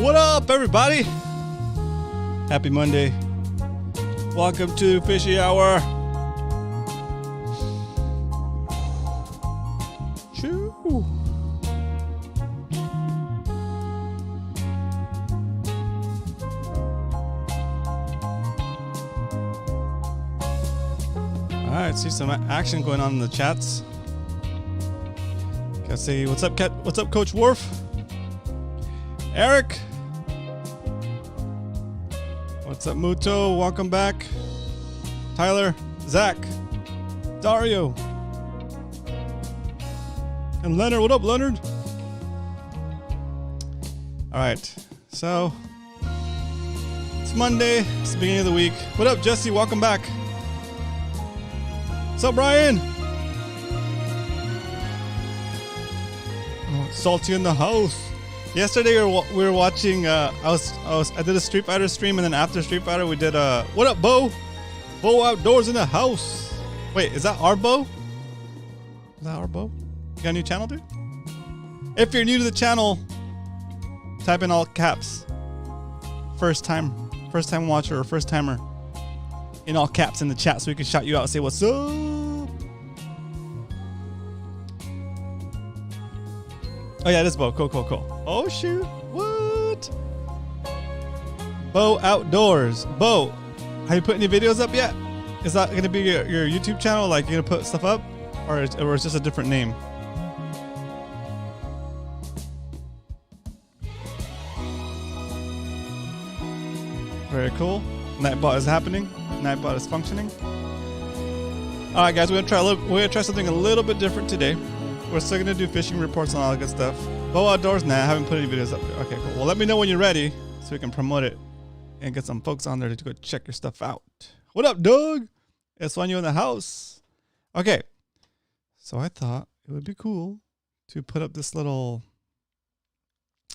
What up, everybody? Happy Monday. Welcome to Fishy Hour. Choo. All right, see some action going on in the chats. Gotta say, what's up, Cat? What's up, Coach Worf? Eric. What's up, Muto? Welcome back. Tyler, Zach, Dario, and Leonard. What up, Leonard? All right, so it's Monday. It's the beginning of the week. What up, Jesse? Welcome back. What's up, Brian? Oh, Salty in the house. Yesterday we were watching. I did a Street Fighter stream, and then after Street Fighter we did what up, Bo? Bo Outdoors in the house. Wait, is that our Bo? Is that our Bo? You got a new channel, dude? If you're new to the channel, type in all caps. First time watcher or first timer. In all caps in the chat, so we can shout you out and say what's up. Oh yeah, it is Bo. Cool. Oh shoot. What? Bo Outdoors. Bo, have you put any videos up yet? Is that going to be your YouTube channel? Like, you're going to put stuff up? Or is just a different name? Very cool. Nightbot is happening. Nightbot is functioning. All right, guys, we're gonna try something a little bit different today. We're still gonna do fishing reports and all that good stuff. Bo Outdoors, nah, I haven't put any videos up there. Okay, cool. Well, let me know when you're ready so we can promote it and get some folks on there to go check your stuff out. What up, Doug? It's when you in the house. Okay, so I thought it would be cool to put up this little.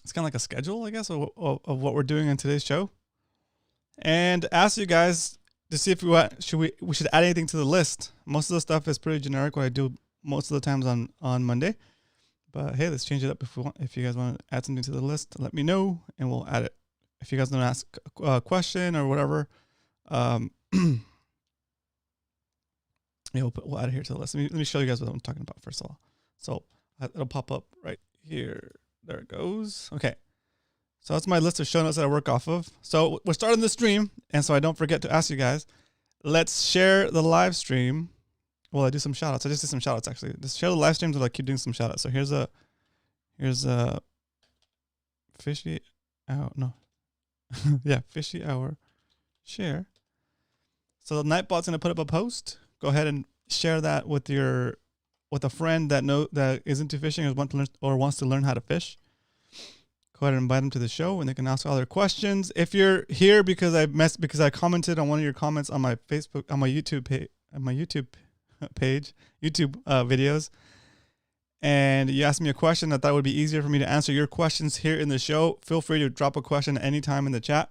It's kind of like a schedule, I guess, of what we're doing in today's show, and ask you guys to see if we should add anything to the list. Most of the stuff is pretty generic. What I do most of the times on Monday. But hey, let's change it up if we want. If you guys want to add something to the list, let me know and we'll add it. If you guys want to ask a question or whatever, yeah, we'll add it here to the list. Let me show you guys what I'm talking about first of all. So it'll pop up right here. There it goes. Okay. So that's my list of show notes that I work off of. So we're starting the stream, and so I don't forget to ask you guys, let's share the live stream. Well, I do some shout outs. I just did some shout outs actually. Just share the live streams, but I keep doing some shout outs. So here's a Fishy Hour. No. Yeah, Fishy Hour. Share. So the Nightbot's gonna put up a post. Go ahead and share that with a friend that is into fishing or wants to learn how to fish. Go ahead and invite them to the show, and they can ask all their questions. If you're here because I commented on one of your comments on my Facebook, on my YouTube page, videos, and you asked me a question, I thought it would be easier for me to answer your questions here in the show. Feel free to drop a question anytime in the chat,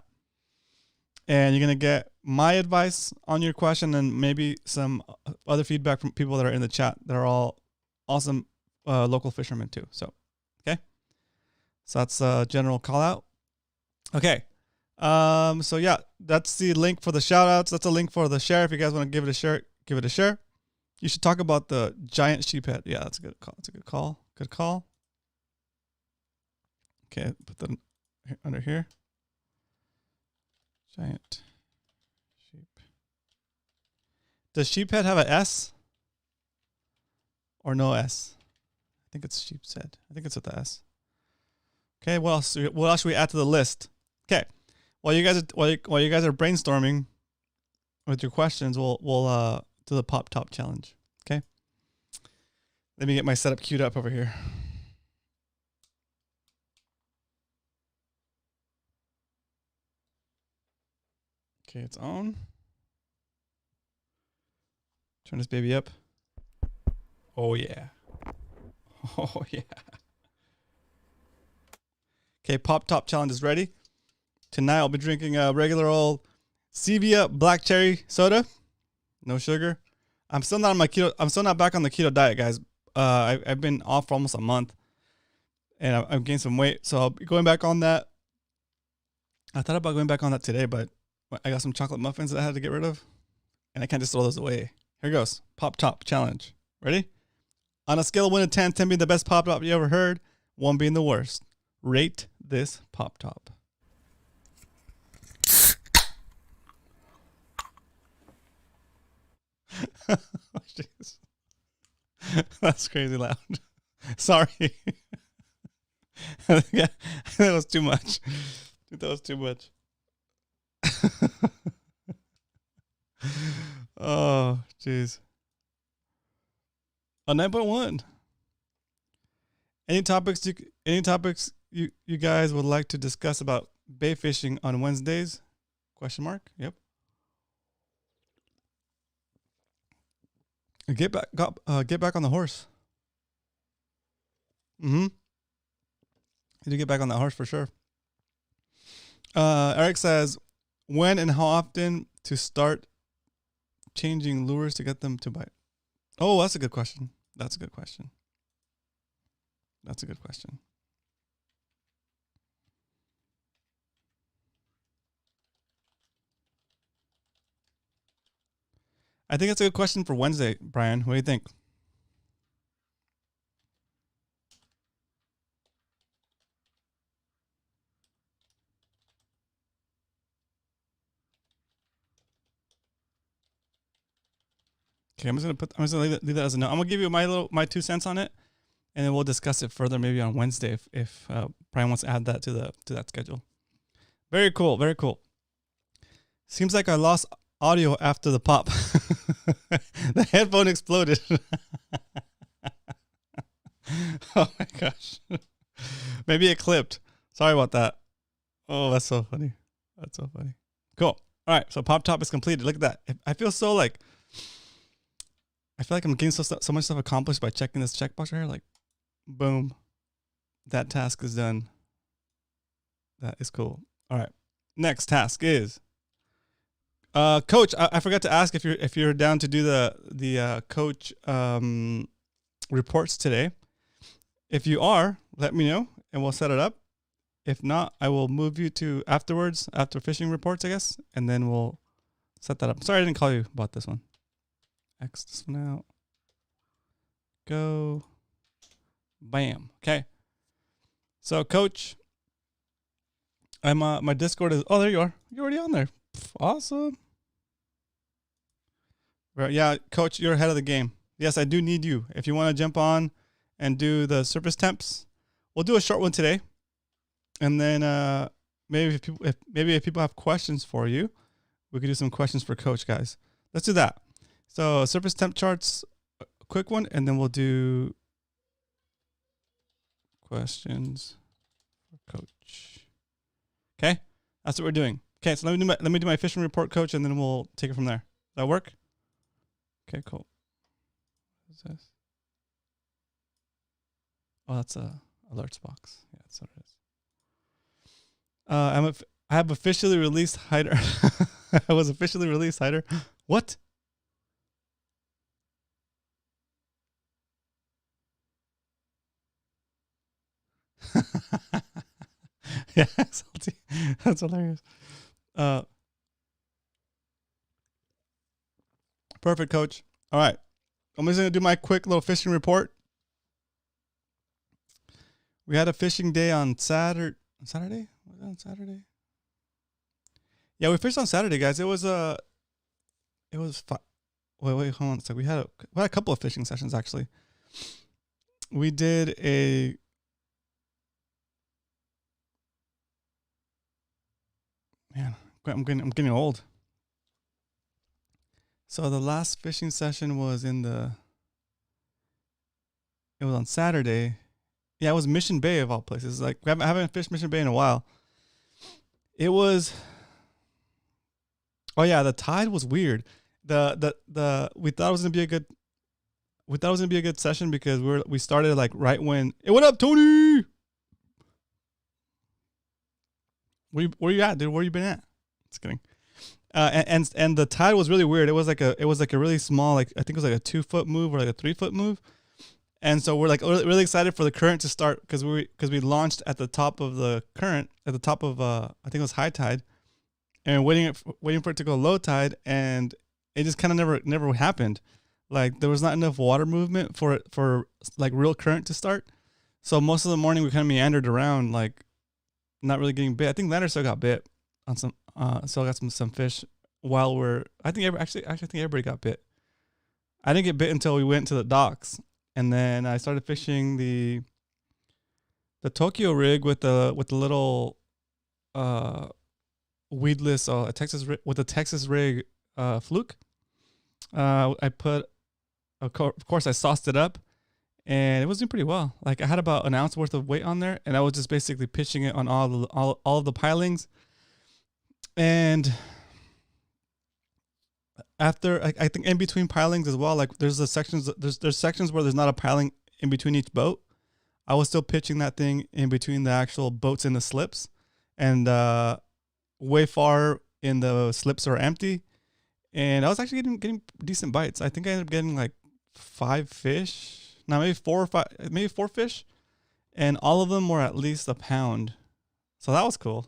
and you're gonna get my advice on your question and maybe some other feedback from people that are in the chat that are all awesome local fishermen too. So, okay. So that's a general call out. Okay. So yeah, that's the link for the shout outs. That's a link for the share. If you guys want to give it a share, give it a share. You should talk about the giant sheephead. Yeah, that's a good call. That's a good call. Good call. Okay, put that under here. Giant sheep. Does sheephead have an S? Or no S? I think it's sheephead. I think it's with the S. Okay, what else should we add to the list? Okay, while you guys are brainstorming with your questions, we'll do the pop top challenge. Okay, let me get my setup queued up over here. Okay, it's on. Turn this baby up. Oh yeah. Oh yeah. Okay, Pop Top Challenge is ready. Tonight I'll be drinking a regular old Stevia black cherry soda. No sugar. I'm still not on my keto. I'm still not back on the keto diet, guys. I've been off for almost a month, and I've gained some weight. So I'll be going back on that. I thought about going back on that today, but I got some chocolate muffins that I had to get rid of, and I can't just throw those away. Here goes. Pop top challenge. Ready? On a scale of 1 to 10, 10 being the best pop top you ever heard, 1 being the worst. Rate this pop top. Oh, jeez. That's crazy loud. Sorry. Yeah, that was too much. That was too much. Oh, jeez. 9.1. Any topics you guys would like to discuss about bay fishing on Wednesdays? Question mark. Yep. Get back on the horse. Mm-hmm. You to get back on that horse for sure. Eric says, when and how often to start changing lures to get them to bite? Oh, that's a good question. That's a good question. That's a good question. I think that's a good question for Wednesday, Brian. What do you think? Okay, I'm just gonna leave that as a note. I'm gonna give you my 2 cents on it, and then we'll discuss it further maybe on Wednesday if Brian wants to add that to that schedule. Very cool, very cool. Seems like I lost audio after the pop. The headphone exploded. Oh my gosh. Maybe it clipped. Sorry about that. Oh, that's so funny. That's so funny. Cool. All right, so pop top is completed. Look at that. I feel like I'm getting so much stuff accomplished by checking this checkbox right here. Like, boom, that task is done. That is cool. All right, next task is, Coach. I forgot to ask if you're down to do the coach reports today. If you are, let me know and we'll set it up. If not, I will move you to after fishing reports, I guess, and then we'll set that up. Sorry, I didn't call you about this one. X this one out. Go. Bam. Okay. So, Coach, I'm my Discord is. Oh, there you are. You're already on there. Awesome. Right. Yeah, Coach, you're ahead of the game. Yes, I do need you. If you want to jump on and do the surface temps, we'll do a short one today, and then maybe if people have questions for you, we could do some questions for Coach, guys. Let's do that. So surface temp charts, a quick one, and then we'll do questions for Coach. Okay, that's what we're doing. Okay, so let me do my fishing report, Coach, and then we'll take it from there. Does that work? Okay, cool. What is this? Oh, that's a alerts box. Yeah, that's what it is. I have officially released hider. I was officially released hider. What? Yeah, salty. That's hilarious. Perfect, Coach. All right. I'm just going to do my quick little fishing report. We had a fishing day on Saturday. Saturday? Was it on Saturday? Yeah, we fished on Saturday, guys. It was fun. Wait, hold on a sec. We had a couple of fishing sessions, actually. We did a... Man, I'm getting old. So the last fishing session was it was on Saturday. Yeah, it was Mission Bay of all places. Like I haven't fished Mission Bay in a while. It was, oh yeah, the tide was weird. We thought it was gonna be a good session because we started like right when it went up, Tony. Where you at, dude? Where you been at? Just kidding. And the tide was really weird. It was like a really small, like I think it was like a 2-foot move or like a 3-foot move. And so we're like really excited for the current to start because we launched at the top of the current, at the top of I think it was high tide, and waiting for it to go low tide, and it just kind of never happened. Like there was not enough water movement for like real current to start. So most of the morning we kind of meandered around, like not really getting bit. I think Leonard still got bit on some, still got some fish while I think everybody got bit. I didn't get bit until we went to the docks. And then I started fishing the Tokyo rig with the little weedless with the Texas rig fluke. I put, of course I sauced it up, and it was doing pretty well. Like I had about an ounce worth of weight on there, and I was just basically pitching it on all of the pilings. And after, I think in between pilings as well, like there's sections where there's not a piling in between each boat. I was still pitching that thing in between the actual boats and the slips, and way far in the slips are empty, and I was actually getting decent bites. I think I ended up getting like 5 fish, now maybe 4 or 5, maybe 4 fish, and all of them were at least a pound. So that was cool.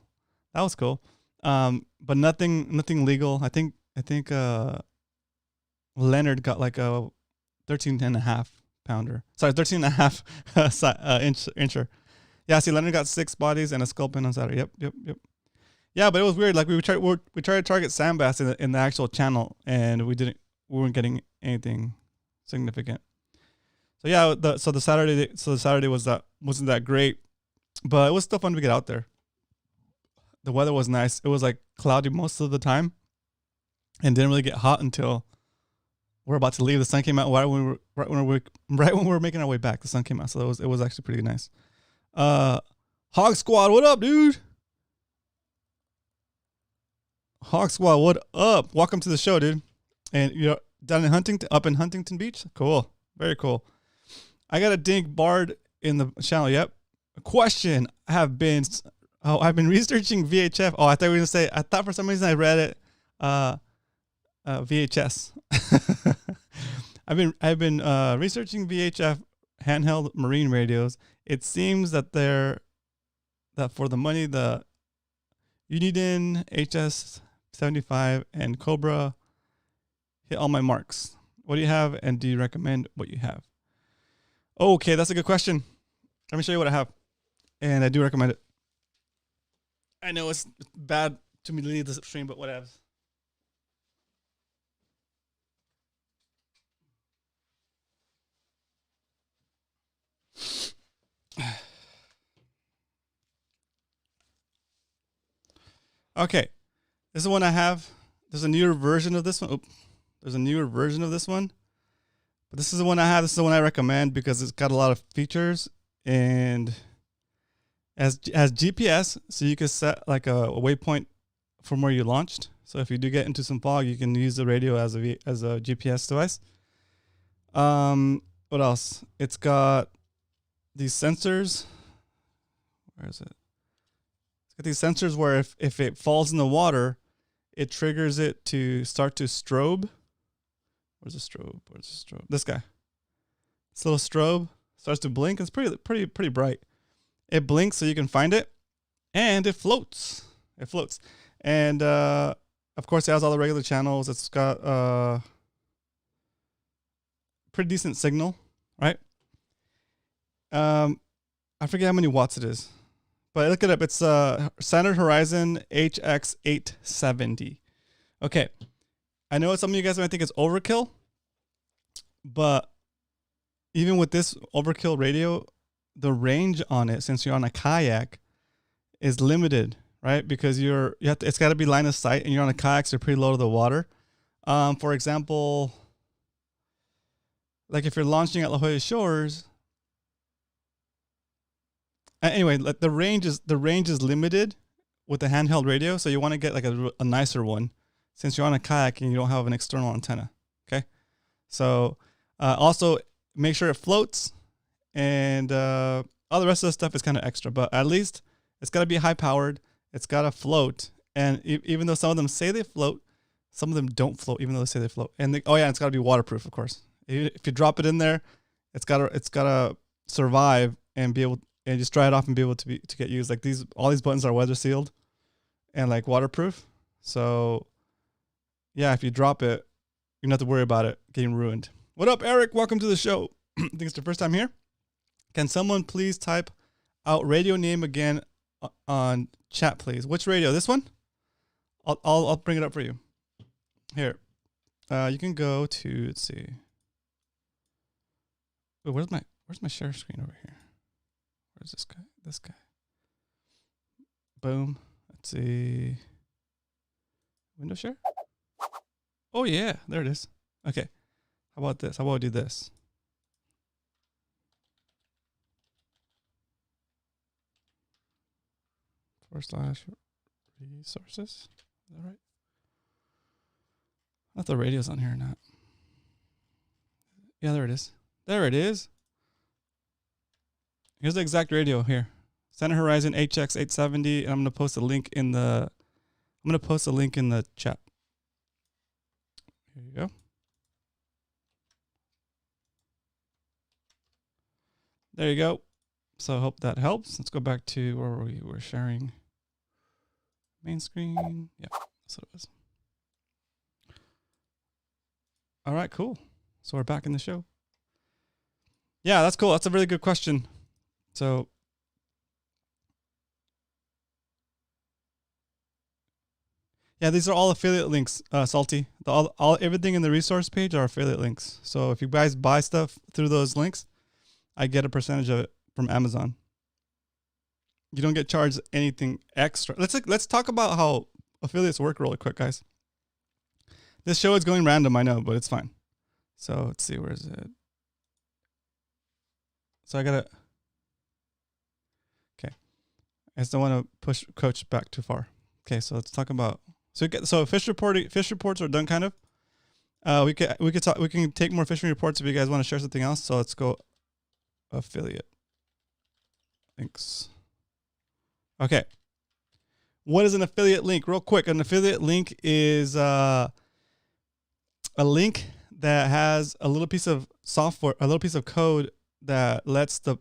But nothing legal. I think Leonard got like a 13.5 pounder. Sorry, 13.5 incher. Yeah, see, Leonard got 6 bodies and a sculpin on Saturday. Yep. Yeah, but it was weird. Like we tried to target sand bass in the actual channel, and we weren't getting anything significant. So yeah, the Saturday wasn't that great, but it was still fun to get out there. The weather was nice. It was like cloudy most of the time, and didn't really get hot until we're about to leave. The sun came out right when we were making our way back. The sun came out, so it was actually pretty nice. Hog Squad, what up, dude? Hog Squad, what up? Welcome to the show, dude. And you're down in up in Huntington Beach. Cool, very cool. I got a dink barred in the channel. Yep. A question. I've been researching VHF. Oh, I thought we were gonna say. I thought for some reason I read it. VHS. I've been researching VHF handheld marine radios. It seems that for the money, the Uniden HS75 and Cobra hit all my marks. What do you have, and do you recommend what you have? Okay, that's a good question. Let me show you what I have, and I do recommend it. I know it's bad to me to leave the stream, but whatever. Okay, this is the one I have. There's a newer version of this one. But this is the one I have. This is the one I recommend because it's got a lot of features and has GPS, so you can set like a waypoint from where you launched. So if you do get into some fog, you can use the radio as a GPS device. What else? It's got these sensors. Where is it? It's got these sensors where if it falls in the water, it triggers it to start to strobe. Where's the strobe? This guy. This little strobe starts to blink. It's pretty bright. It blinks so you can find it, and it floats. And of course, it has all the regular channels. It's got pretty decent signal, right? I forget how many watts it is, but look it up. It's Standard Horizon HX870. Okay, I know some of you guys might think it's overkill, but even with this overkill radio, the range on it, since you're on a kayak, is limited, right? Because it's got to be line of sight, and you're on a kayak, so you're pretty low to the water. For example, like if you're launching at La Jolla Shores. Anyway, like the range is limited with the handheld radio, so you want to get like a nicer one, since you're on a kayak and you don't have an external antenna. Okay, so also make sure it floats, and all the rest of the stuff is kind of extra, but at least it's got to be high powered. It's got to float, and even though some of them say they float, some of them don't float, even though they say they float. And it's got to be waterproof, of course. If you drop it in there, it's gotta survive and be able and just dry it off and be able to get used. Like all these buttons are weather sealed and like waterproof. So yeah, if you drop it, you don't have to worry about it getting ruined. What up, Eric? Welcome to the show. I think it's the first time here. Can someone please type out radio name again on chat, please? Which radio? This one? I'll bring it up for you. Here. You can go to, let's see. Wait, where's my share screen over here? Where's this guy? This guy. Boom. Let's see. Window share? Oh yeah, there it is. Okay. How about this? How about I do this? / resources. Is that right? I thought the radio's on here or not. Yeah, there it is. There it is. Here's the exact radio here. Center Horizon HX870, and I'm gonna post a link in the chat. Here you go. There you go. So I hope that helps. Let's go back to where we were sharing. Main screen. Yeah, that's what it was. All right, cool. So we're back in the show. Yeah, that's cool. That's a really good question. So yeah, these are all affiliate links, Salty. Everything in the resource page are affiliate links. So if you guys buy stuff through those links, I get a percentage of it from Amazon. You don't get charged anything extra. Let's talk about how affiliates work really quick, guys. This show is going random, I know, but it's fine. So let's see, where is it? So I gotta. Okay, I just don't want to push Coach back too far. Okay, so let's talk about. So fish reports are done, kind of. We can take more fishing reports if you guys want to share something else. So let's go affiliate links. Okay. What is an affiliate link? Real quick, an affiliate link is a link that has a little piece of software, a little piece of code that lets the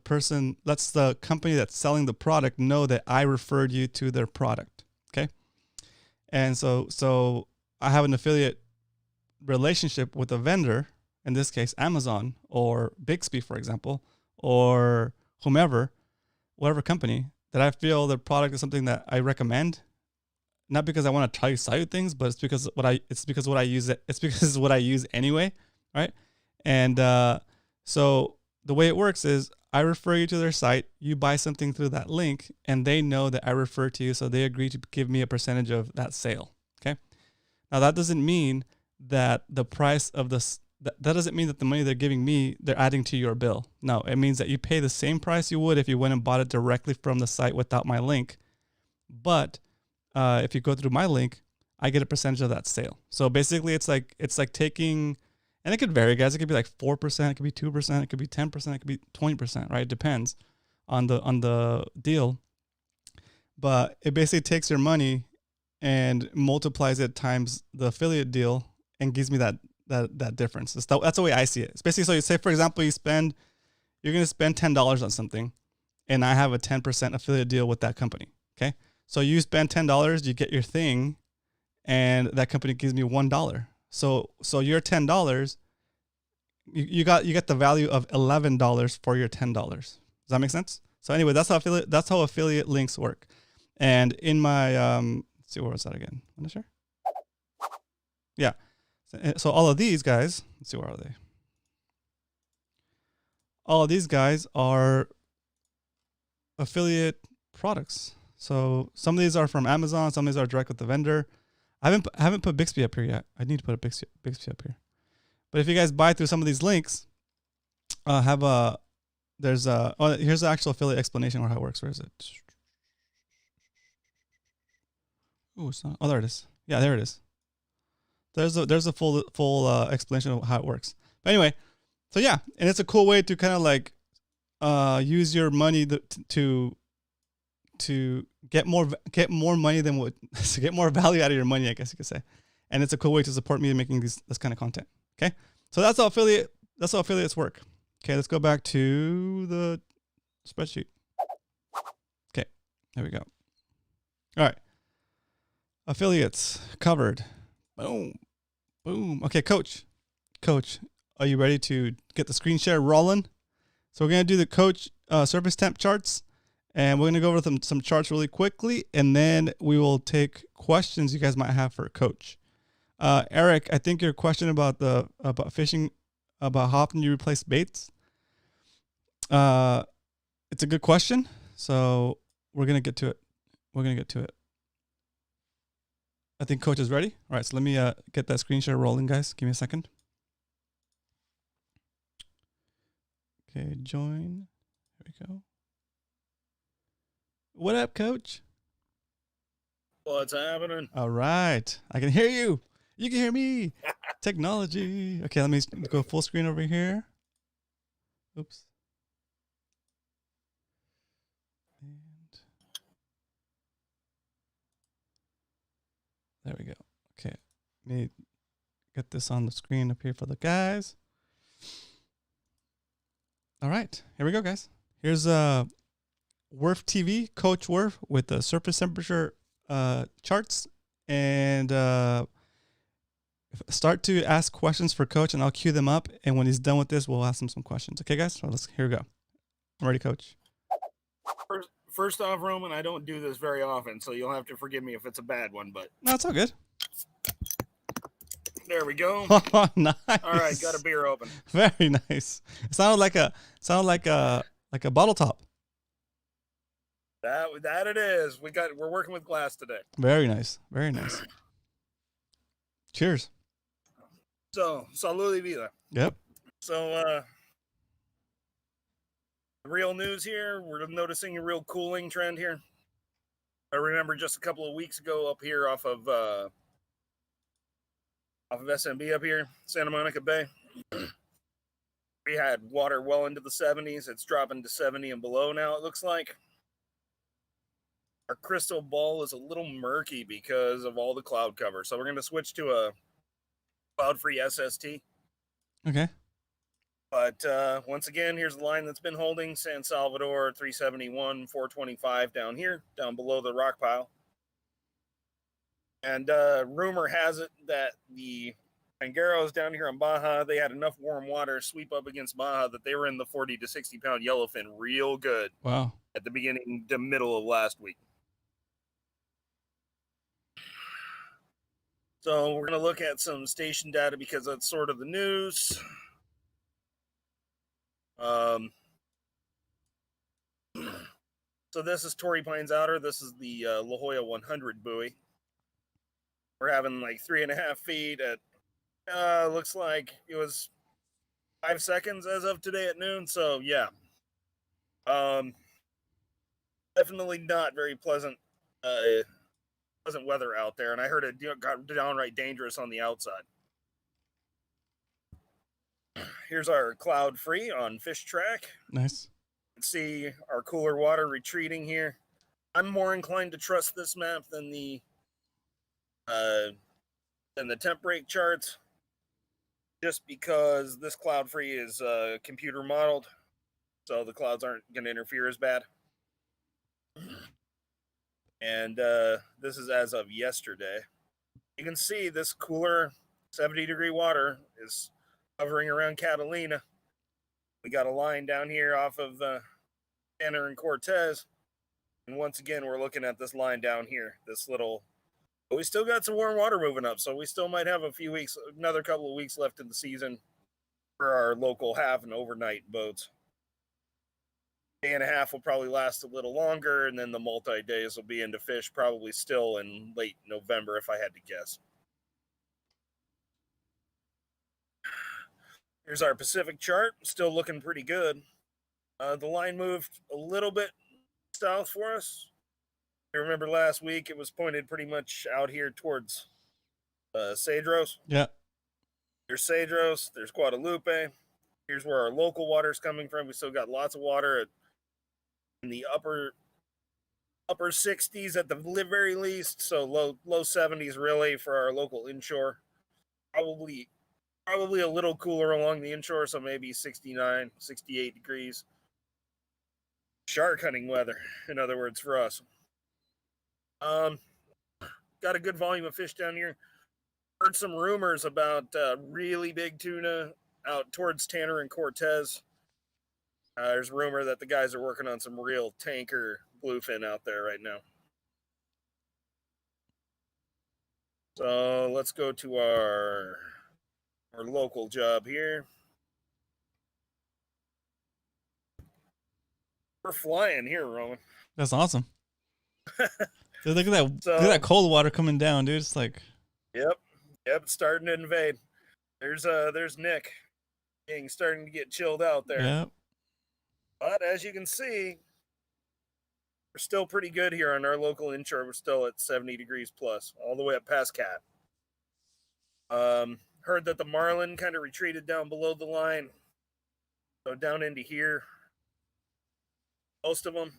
company that's selling the product know that I referred you to their product. Okay. And so I have an affiliate relationship with a vendor, in this case, Amazon or Bixby, for example, or whomever, whatever company, that I feel the product is something that I recommend, not because I want to try to sell you things, but it's because what I use anyway, right? And so the way it works is I refer you to their site, you buy something through that link, and they know that I refer to you, so they agree to give me a percentage of that sale. Okay. Now that doesn't mean that the price of this. That doesn't mean that the money they're giving me, they're adding to your bill. No, it means that you pay the same price you would if you went and bought it directly from the site without my link. But if you go through my link, I get a percentage of that sale. So basically, it's like taking, and it could vary, guys. It could be like 4%, it could be 2%, it could be 10%, it could be 20%, right? It depends on the deal. But it basically takes your money and multiplies it times the affiliate deal and gives me that difference. That's the way I see it. It's basically, so you say, for example, you're going to spend $10 on something, and I have a 10% affiliate deal with that company. Okay. So you spend $10, you get your thing, and that company gives me $1. So your $10, you get the value of $11 for your $10. Does that make sense? So anyway, that's how affiliate links work. And in my, let's see, where was that again? Want to share? Yeah. So all of these guys, let's see, where are they? All of these guys are affiliate products. So some of these are from Amazon, some of these are direct with the vendor. I haven't put Bixby up here yet. I need to put a Bixby up here. But if you guys buy through some of these links, here's the actual affiliate explanation or how it works. Where is it? Oh, it's not. Oh, there it is. Yeah, there it is. There's a full explanation of how it works. But anyway, so yeah, and it's a cool way to kind of like use your money to get more money than what to get more value out of your money, I guess you could say. And it's a cool way to support me in making this kind of content. Okay, so that's how affiliates work. Okay, let's go back to the spreadsheet. Okay, there we go. All right. Affiliates covered. Boom. Boom. Okay, Coach. Coach, are you ready to get the screen share rolling? So we're going to do the Coach surface temp charts, and we're going to go over some charts really quickly, and then we will take questions you guys might have for Coach. Eric, I think your question about fishing, about how often you replace baits, it's a good question. So we're going to get to it. I think Coach is ready. All right, so let me get that screen share rolling, guys. Give me a second. Okay, join. Here we go. What up, Coach? What's happening? All right, I can hear you. You can hear me. Technology. Okay, let me go full screen over here. Oops. And there we go. Okay, let me get this on the screen up here for the guys. All right, here we go, guys. Here's Werf TV, Coach Werf, with the surface temperature charts, and start to ask questions for Coach, and I'll cue them up. And when he's done with this, we'll ask him some questions. Okay, guys? So here we go. I'm ready, Coach. First off, Roman, I don't do this very often, so you'll have to forgive me if it's a bad one. But no, it's all good. There we go. Oh, nice. All right, got a beer open. Very nice. It sounded like a bottle top. That it is. We're working with glass today. Very nice. Very nice. Cheers. So, salud y vida. Yep. So, real news here. We're noticing a real cooling trend here. I remember just a couple of weeks ago up here off of SMB up here, Santa Monica Bay. We had water well into the 70s. It's dropping to 70 and below now, it looks like. Our crystal ball is a little murky because of all the cloud cover. So we're going to switch to a cloud-free SST. Okay. But once again, here's the line that's been holding. San Salvador, 371, 425 down here, down below the rock pile. And rumor has it that the Angueros down here in Baja, they had enough warm water sweep up against Baja that they were in the 40 to 60 pound yellowfin real good. Wow. At the beginning to middle of last week. So we're going to look at some station data because that's sort of the news. So this is Torrey Pines Outer. This is the La Jolla 100 buoy. We're having like 3.5 feet at, looks like it was 5 seconds as of today at noon. So yeah, definitely not very pleasant weather out there. And I heard it got downright dangerous on the outside. Here's our cloud free on Fish Track. Nice. You can see our cooler water retreating here. I'm more inclined to trust this map than the temp break charts, just because this cloud free is computer modeled, so the clouds aren't going to interfere as bad. And this is as of yesterday. You can see this cooler 70-degree water is hovering around Catalina. We got a line down here off of Tanner and Cortez. And once again, we're looking at this line down here, this little. But we still got some warm water moving up, so we still might have another couple of weeks left in the season for our local half and overnight boats. Day and a half will probably last a little longer, and then the multi-days will be into fish probably still in late November, if I had to guess. Here's our Pacific chart, still looking pretty good. The line moved a little bit south for us. You remember last week it was pointed pretty much out here towards Cedros. Yeah. There's Cedros, there's Guadalupe. Here's where our local water's coming from. We still got lots of water in the upper 60s at the very least, so low 70s really for our local inshore. Probably Probably a little cooler along the inshore, so maybe 69, 68 degrees. Shark hunting weather, in other words, for us. Got a good volume of fish down here. Heard some rumors about really big tuna out towards Tanner and Cortez. There's rumor that the guys are working on some real tanker bluefin out there right now. So let's go to our local job here. We're flying here, Roman. That's awesome. Dude, look at that! Look at that cold water coming down, dude. It's like, yep, it's starting to invade. There's Nick, starting to get chilled out there. Yep. But as you can see, we're still pretty good here on our local inshore. We're still at 70 degrees plus, all the way up past Cat. Heard that the marlin kind of retreated down below the line, so down into here. Most of them,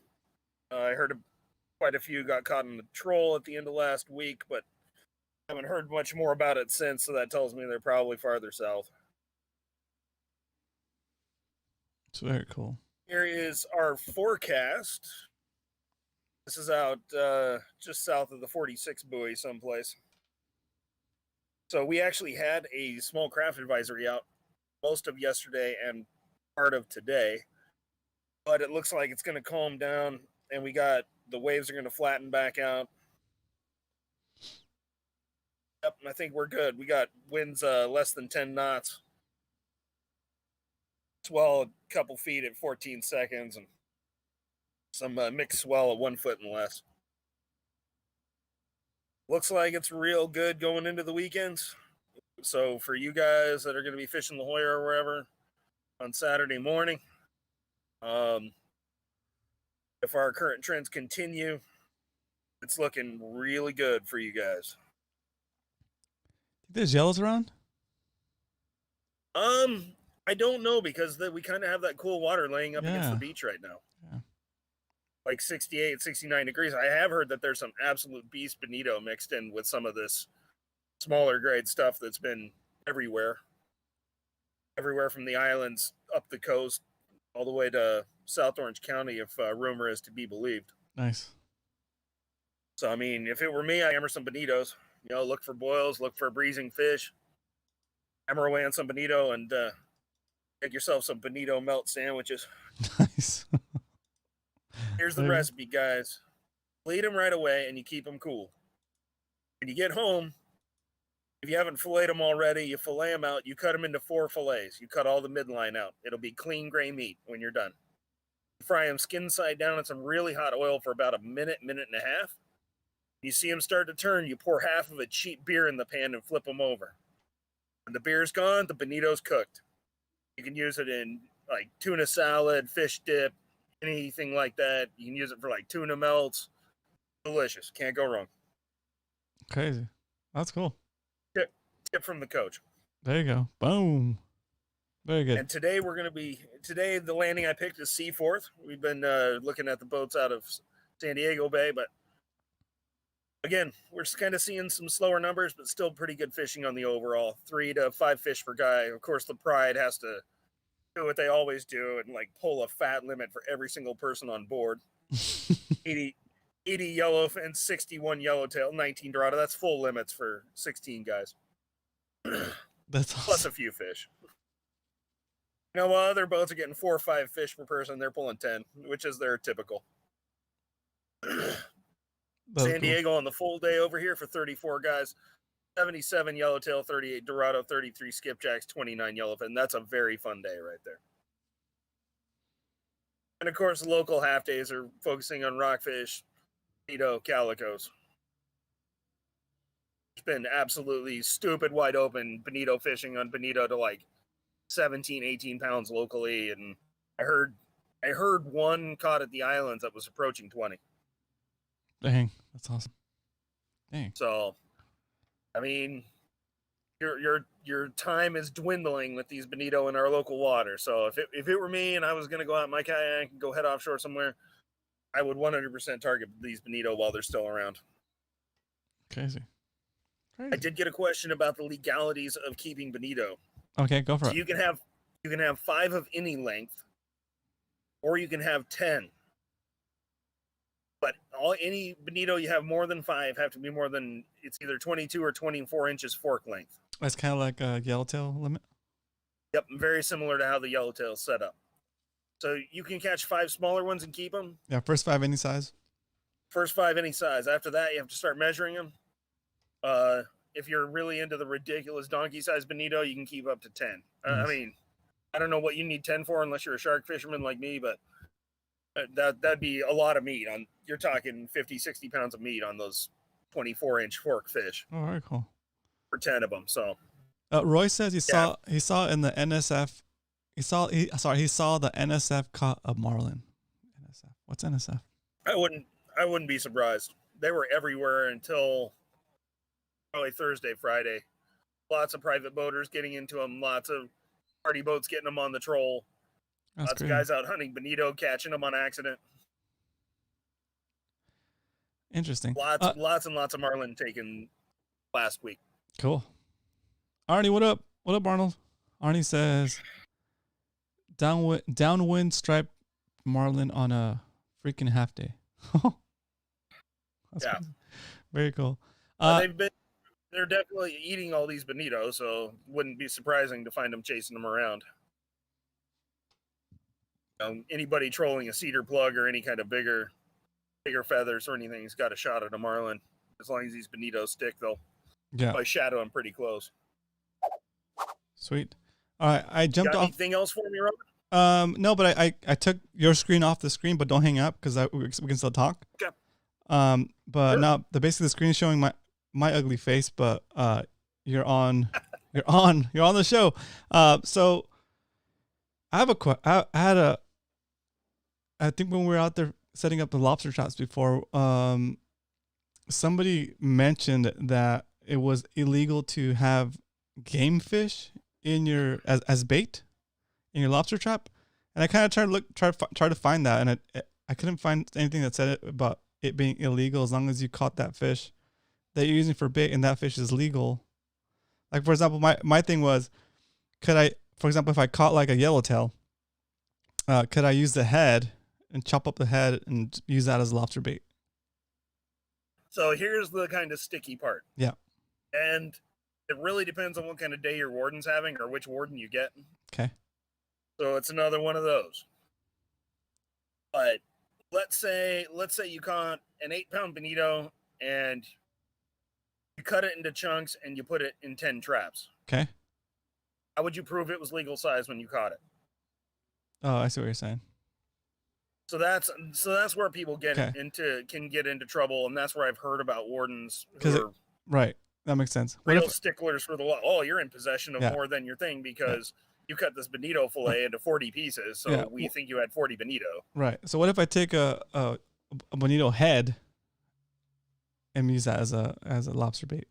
I heard quite a few got caught in the troll at the end of last week, but haven't heard much more about it since, so that tells me they're probably farther south. It's very cool. Here is our forecast. This is out just south of the 46 buoy someplace. So we actually had a small craft advisory out most of yesterday and part of today, but it looks like it's going to calm down, and the waves are going to flatten back out. Yep, I think we're good. We got winds less than 10 knots. Swell a couple feet at 14 seconds, and some mixed swell at 1 foot and less. Looks like it's real good going into the weekends. So for you guys that are going to be fishing La Jolla or wherever on Saturday morning, if our current trends continue, it's looking really good for you guys. Think there's yellows around? I don't know, because we kind of have that cool water laying up against the beach right now. Yeah. Like 68, 69 degrees. I have heard that there's some absolute beast bonito mixed in with some of this smaller grade stuff that's been everywhere from the islands up the coast all the way to South Orange County, if rumor is to be believed. Nice. So, I mean, if it were me, I'd hammer some bonitos. Look for boils, look for breezing fish. Hammer away on some bonito and make yourself some bonito melt sandwiches. Nice. Here's the recipe, guys. Bleed them right away, and you keep them cool. When you get home, if you haven't filleted them already, you fillet them out. You cut them into 4 fillets. You cut all the midline out. It'll be clean gray meat when you're done. You fry them skin side down in some really hot oil for about a minute, minute and a half. You see them start to turn, you pour half of a cheap beer in the pan and flip them over. When the beer's gone, the bonito's cooked. You can use it in like tuna salad, fish dip, anything like that. You can use it for like tuna melts. Delicious. Can't go wrong. Crazy. That's cool. Tip from the coach. There you go. Boom. Very good. And today the landing I picked is Seaforth. We've been looking at the boats out of San Diego Bay, but again, we're kind of seeing some slower numbers, but still pretty good fishing on the overall. 3 to 5 fish per guy. Of course, the Pride has to do what they always do and like pull a fat limit for every single person on board. 80 yellowfin, 61 yellowtail, 19 dorado. That's full limits for 16 guys. That's awesome. Plus a few fish. While other boats are getting 4 or 5 fish per person, they're pulling 10, which is their typical. San Diego on the full day over here for 34 guys, 77 yellowtail, 38 dorado, 33 skipjacks, 29 yellowfin. That's a very fun day right there. And of course, the local half days are focusing on rockfish, bonito, calicos. It's been absolutely stupid wide open bonito fishing on bonito to like 17, 18 pounds locally. And I heard one caught at the islands that was approaching 20. Dang, that's awesome. Dang. So, I mean, your time is dwindling with these bonito in our local water. So if it were me and I was going to go out in my kayak and go head offshore somewhere, I would 100% target these bonito while they're still around. Crazy. I did get a question about the legalities of keeping bonito. Okay, go for So it. you can have 5 of any length, or you can have 10. But any bonito you have more than 5 have to be more than, it's either 22 or 24 inches fork length. It's kind of like a yellowtail limit. Yep, very similar to how the yellowtail's set up. So you can catch 5 smaller ones and keep them. Yeah, first 5 any size. First 5 any size. After that, you have to start measuring them. If you're really into the ridiculous donkey-sized bonito, you can keep up to 10. Nice. I mean, I don't know what you need 10 for unless you're a shark fisherman like me, but that'd be a lot of meat. You're talking 50, 60 pounds of meat on those 24-inch fork fish. Oh, very cool. For 10 of them. So Roy says he saw in the NSF. He saw the NSF caught a marlin. NSF. What's NSF? I wouldn't be surprised. They were everywhere until probably Thursday, Friday. Lots of private boaters getting into them. Lots of party boats getting them on the troll. That's Lots great. of guys out hunting bonito, catching them on accident. Interesting. Lots and lots of marlin taken last week. Cool. Arnie, what up? What up, Arnold? Arnie says, downwind striped marlin on a freaking half day. That's crazy. Very cool. They're definitely eating all these bonitos, so wouldn't be surprising to find them chasing them around. Anybody trolling a cedar plug or any kind of bigger feathers or anything's got a shot at a marlin. As long as these bonitos stick, they'll probably shadow them pretty close. Sweet. All right, I jumped off. Anything else for me, Robert? No, but I took your screen off the screen, but don't hang up because we can still talk. Okay. But sure. Now basically the screen is showing my ugly face, but you're on the show. So I have I think when we were out there setting up the lobster traps before, somebody mentioned that it was illegal to have game fish in your as bait in your lobster trap, and I kind of tried to find that, and I couldn't find anything that said it about it being illegal as long as you caught that fish that you're using for bait and that fish is legal. Like, for example, my thing was, could I, for example, if I caught like a yellowtail, could I use the head and chop up the head and use that as lobster bait? So here's the kind of sticky part. Yeah. And it really depends on what kind of day your warden's having or which warden you get. Okay. So it's another one of those. But let's say you caught an 8-pound bonito and you cut it into chunks and you put it in 10 traps. Okay. How would you prove it was legal size when you caught it? Oh, I see what you're saying. So that's where people can get into trouble, and that's where I've heard about wardens right. That makes sense. Real sticklers for the law. Oh, you're in possession of more than your thing because you cut this bonito fillet into 40 pieces, so we think you had 40 bonito. Right. So what if I take a bonito head and use that as a lobster bait?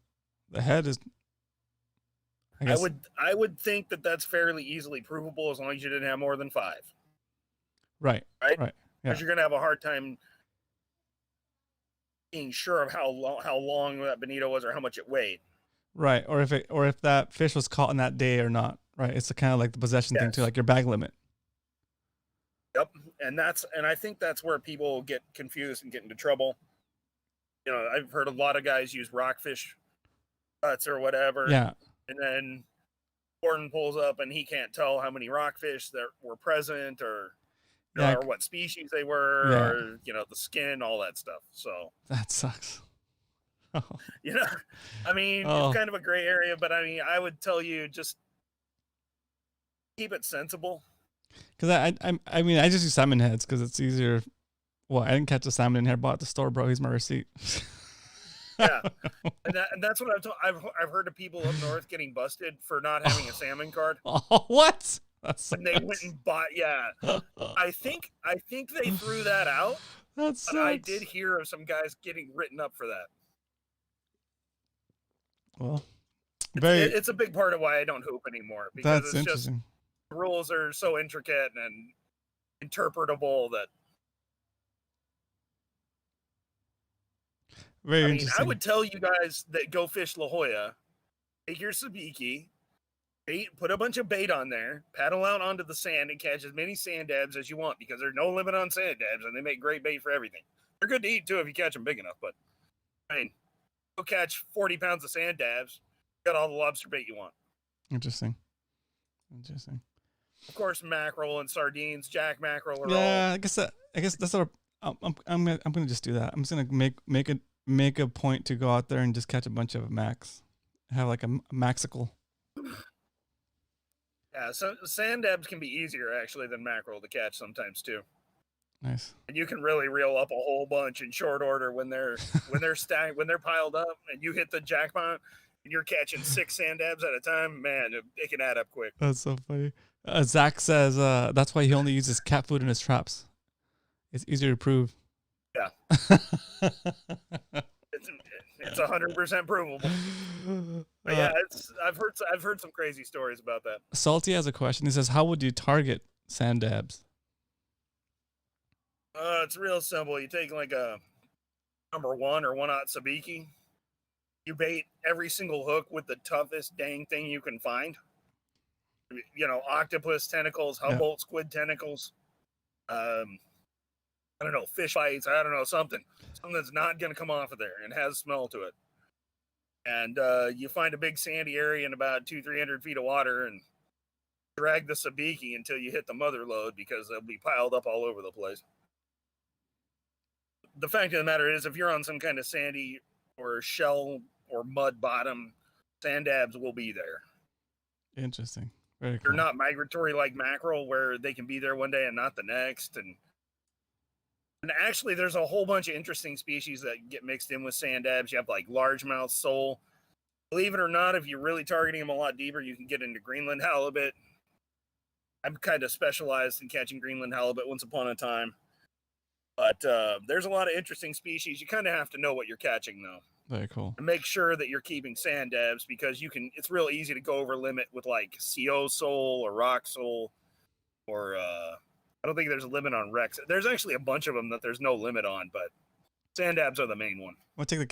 The head is. I would think that that's fairly easily provable as long as you didn't have more than 5. Right. Right. Because you're gonna have a hard time being sure of how long that bonito was or how much it weighed. Right. Or if that fish was caught on that day or not. Right. It's kind of like the possession thing too, like your bag limit. Yep. And I think that's where people get confused and get into trouble. I've heard a lot of guys use rockfish cuts or whatever. Yeah. And then Gordon pulls up and he can't tell how many rockfish that were present or what species they were, or the skin, all that stuff. So that sucks. I mean, it's kind of a gray area, but I mean, I would tell you just keep it sensible. Because I mean, I just use salmon heads because it's easier. Well, I didn't catch a salmon in here. Bought at the store, bro. Here's my receipt. Yeah, and that's what I've heard of people up north getting busted for not having a salmon card. Oh, what? And they went and bought. Yeah, I think they threw that out. That's. But I did hear of some guys getting written up for that. Well, it's a big part of why I don't hoop anymore because that's it's interesting. Just the rules are so intricate and interpretable that. Interesting. I would tell you guys that go fish La Jolla, take your sabiki, Put a bunch of bait on there, paddle out onto the sand, and catch as many sandabs as you want because there's no limit on sandabs, and they make great bait for everything. They're good to eat too if you catch them big enough. But I mean, go catch 40 pounds of sandabs, got all the lobster bait you want. Interesting. Of course, mackerel and sardines, jack mackerel are all. Yeah, I guess that's what I'm gonna just do that. I'm just gonna make a point to go out there and just catch a bunch of max. Have like a maxical. Yeah, so sandabs can be easier actually than mackerel to catch sometimes too. Nice. And you can really reel up a whole bunch in short order when they're stacked, when they're piled up, and you hit the jackpot, and you're catching 6 sandabs at a time. Man, it can add up quick. That's so funny. Zach says that's why he only uses cat food in his traps. It's easier to prove. Yeah. It's 100% provable. But yeah, I've heard some crazy stories about that. Salty has a question. He says, "How would you target sandabs?" It's real simple. You take like a number 1 or 1/0 sabiki. You bait every single hook with the toughest dang thing you can find. You know, octopus tentacles, Humboldt squid tentacles. I don't know, fish bites. I don't know, something that's not going to come off of there and has smell to it. And you find a big sandy area in about 200-300 feet of water and drag the sabiki until you hit the mother lode because they'll be piled up all over the place. The fact of the matter is, if you're on some kind of sandy or shell or mud bottom, sandabs will be there. Interesting. Very cool. They're not migratory like mackerel where they can be there one day and not the next. And actually, there's a whole bunch of interesting species that get mixed in with sandabs. You have like largemouth sole. Believe it or not, if you're really targeting them a lot deeper, you can get into Greenland halibut. I'm kind of specialized in catching Greenland halibut once upon a time. But there's a lot of interesting species. You kind of have to know what you're catching, though. Very cool. And make sure that you're keeping sandabs because it's real easy to go over limit with like CO sole or rock sole or I don't think there's a limit on Rex. There's actually a bunch of them that there's no limit on, but sandabs are the main one. I'm gonna take the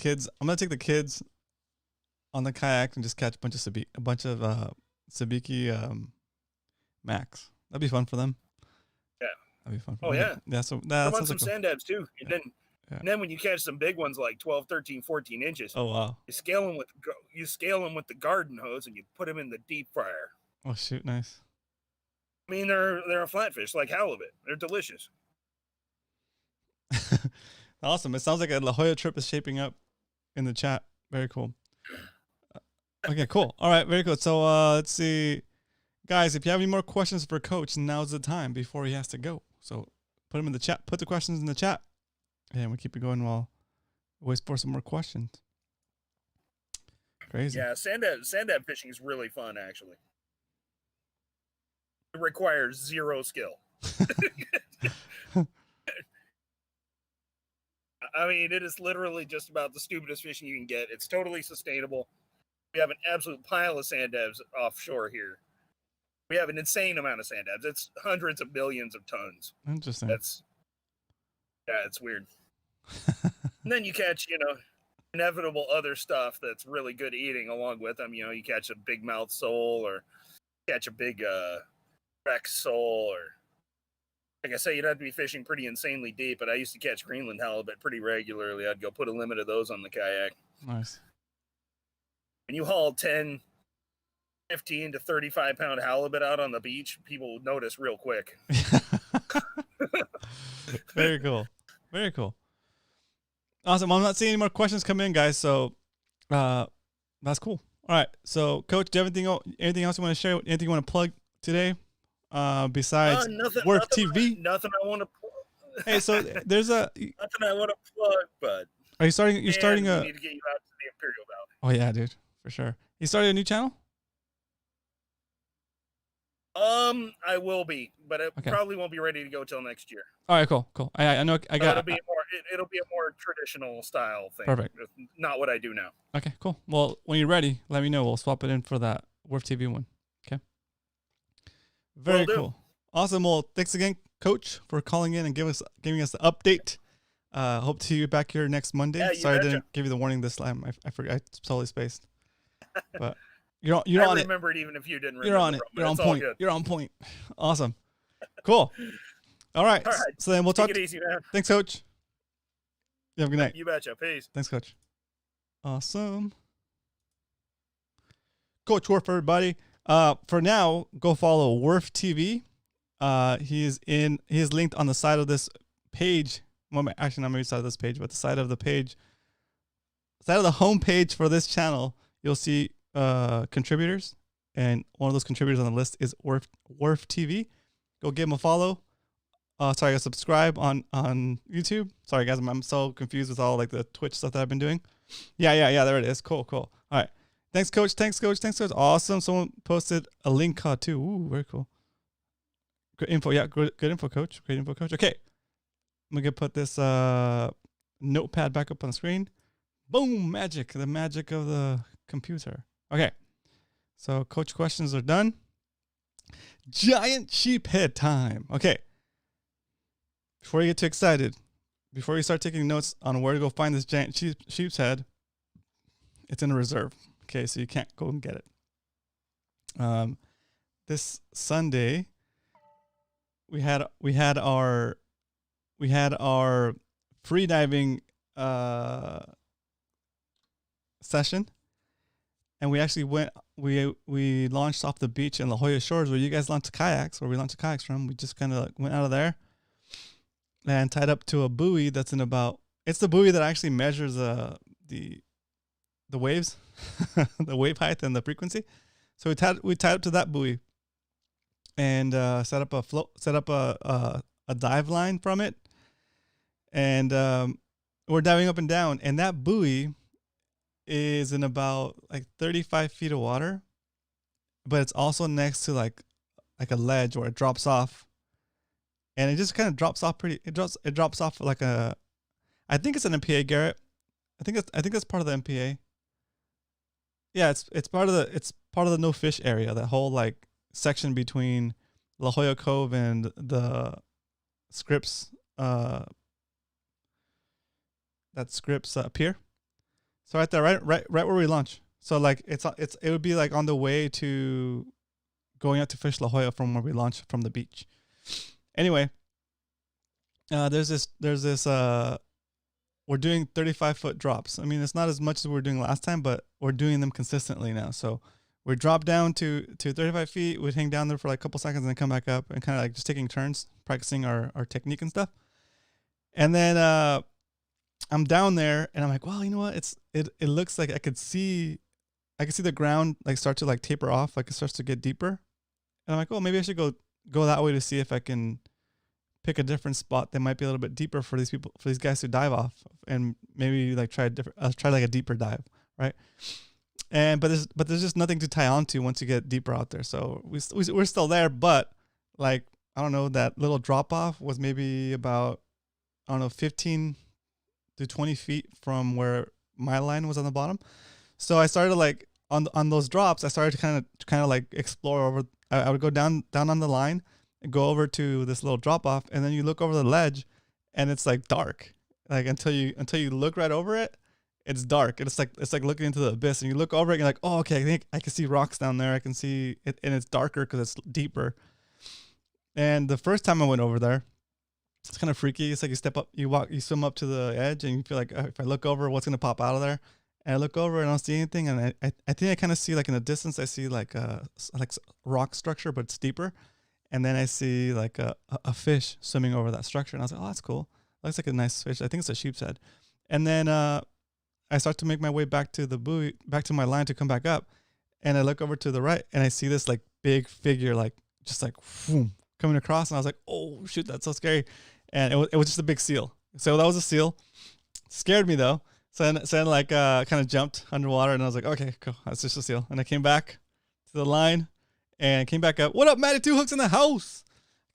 kids on the kayak and just catch a bunch of sabiki max. That'd be fun for them. Yeah, that'd be fun. Oh yeah, yeah. So I that want some like sandabs too. And then when you catch some big ones like 12, 13, 14 inches, oh wow, you scale them with the garden hose and you put them in the deep fryer. Oh shoot, nice. I mean, they're a flatfish like halibut. They're delicious. Awesome. It sounds like a La Jolla trip is shaping up in the chat. Very cool. Okay, cool. All right, very good. So let's see. Guys, if you have any more questions for Coach, now's the time before he has to go. So put them in the chat. Put the questions in the chat. And we'll keep it going while we wait for some more questions. Crazy. Yeah, sandab fishing is really fun, actually. It requires 0 skill. I mean, it is literally just about the stupidest fishing you can get. It's totally sustainable. We have an absolute pile of sandabs offshore here. We have an insane amount of sandabs. It's hundreds of millions of tons. Interesting. It's weird. And then you catch, inevitable other stuff that's really good eating along with them. You catch a big mouth sole or catch a big Rex sole, or like I say, you'd have to be fishing pretty insanely deep, but I used to catch Greenland halibut pretty regularly. I'd go put a limit of those on the kayak. Nice. When you haul 10, 15 to 35 pound halibut out on the beach, people would notice real quick. Very cool. Very cool. Awesome. I'm not seeing any more questions come in, guys. So that's cool. All right. So, Coach, do you have anything else you want to share? Anything you want to plug today besides Work TV? Nothing I want to plug. Hey, so there's nothing I want to plug, but are you starting? You're starting a. We need to get you out to the Imperial Valley. Oh yeah, dude, for sure. You started a new channel? I will be, but it probably won't be ready to go till next year. All right, cool. I know. It'll be a more traditional style thing. Perfect. Not what I do now. Okay, cool. Well, when you're ready, let me know. We'll swap it in for that Worth TV one. Okay. Very cool. Awesome. Well, thanks again, Coach, for calling in and giving us the update. Hope to see you back here next Monday. Yeah, Sorry I didn't give you the warning this time. I forgot. I totally spaced. But You're I on it. remembered even if you didn't remember. You're on it. You're on point. You're on point. Awesome. Cool. All right. All right. So then we'll talk. Take it easy, man. Thanks, Coach. You have a good night. You betcha. Peace. Thanks, Coach. Awesome. Coach Worf, everybody. For now, go follow Worf TV. He is linked on the side of this page. Well, actually, not maybe side of this page, but the side of the page, side of the home page for this channel. You'll see contributors, and one of those contributors on the list is Worf TV. Go give him a follow. Sorry, subscribe on YouTube. Sorry, guys, I'm so confused with all like the Twitch stuff that I've been doing. Yeah. There it is. Cool. All right. Thanks, Coach. Awesome. Someone posted a link too. Ooh, very cool. Good info. Yeah, good info, Coach. Great info, Coach. Okay. I'm gonna put this notepad back up on the screen. Boom, magic. The magic of the computer. Okay. So Coach questions are done. Giant sheephead time. Okay. Before you get too excited, before you start taking notes on where to go find this giant sheep's head, it's in a reserve. Okay, so you can't go and get it. This Sunday, we had our free diving session, and we actually we launched off the beach in La Jolla Shores, where you guys launched kayaks, where we launched kayaks from. We just kind of went out of there and tied up to a buoy that's in about. It's the buoy that actually measures the waves, the wave height and the frequency. So we tied up to that buoy, and set up a dive line from it, and we're diving up and down. And that buoy is in about like 35 feet of water, but it's also next to like a ledge where it drops off, and it just kind of drops off pretty. It drops off like a. I think it's an MPA, Garrett. I think that's part of the MPA. Yeah, it's part of the no fish area. That whole like section between La Jolla Cove and the Scripps that Scripps pier. So right there, right where we launch. So like it would be like on the way to going out to fish La Jolla from where we launch from the beach. Anyway, there's this we're doing 35-foot drops. I mean, it's not as much as we were doing last time, but we're doing them consistently now. So we drop down to 35 feet. We'd hang down there for like a couple seconds and then come back up, and kind of like just taking turns, practicing our technique and stuff. And then I'm down there, and I'm like, well, you know what? It looks like I could see the ground like start to like taper off, like it starts to get deeper. And I'm like, oh, maybe I should go that way to see if I can pick a different spot that might be a little bit deeper for these guys to dive off, and maybe like try like a deeper dive, right? And but there's just nothing to tie onto once you get deeper out there. So we're still there, but like I don't know, that little drop off was maybe about 15 to 20 feet from where my line was on the bottom. So I started like on those drops, I started to kind of like explore over. I would go down on the line and go over to this little drop off, and then you look over the ledge, and it's like dark, like until you look right over it, it's dark. It's like looking into the abyss, and you look over it, and you're like, oh, okay, I think I can see rocks down there. I can see it, and it's darker because it's deeper. And the first time I went over there, it's kind of freaky. It's like you swim up to the edge, and you feel like if I look over, what's gonna pop out of there? And I look over and I don't see anything, and I think I kind of see like in the distance, I see like rock structure, but it's deeper. And then I see like a fish swimming over that structure, and I was like, oh, that's cool. Looks like a nice fish. I think it's a sheep's head. And then I start to make my way back to the buoy, back to my line to come back up, and I look over to the right, and I see this like big figure, like just like whoom, coming across, and I was like, oh shoot, that's so scary. And it was just a big seal. So that was a seal. Scared me though. So then like kind of jumped underwater, and I was like, okay, cool, that's just a seal. And I came back to the line and came back up. What up, Matty? 2 Hooks in the house.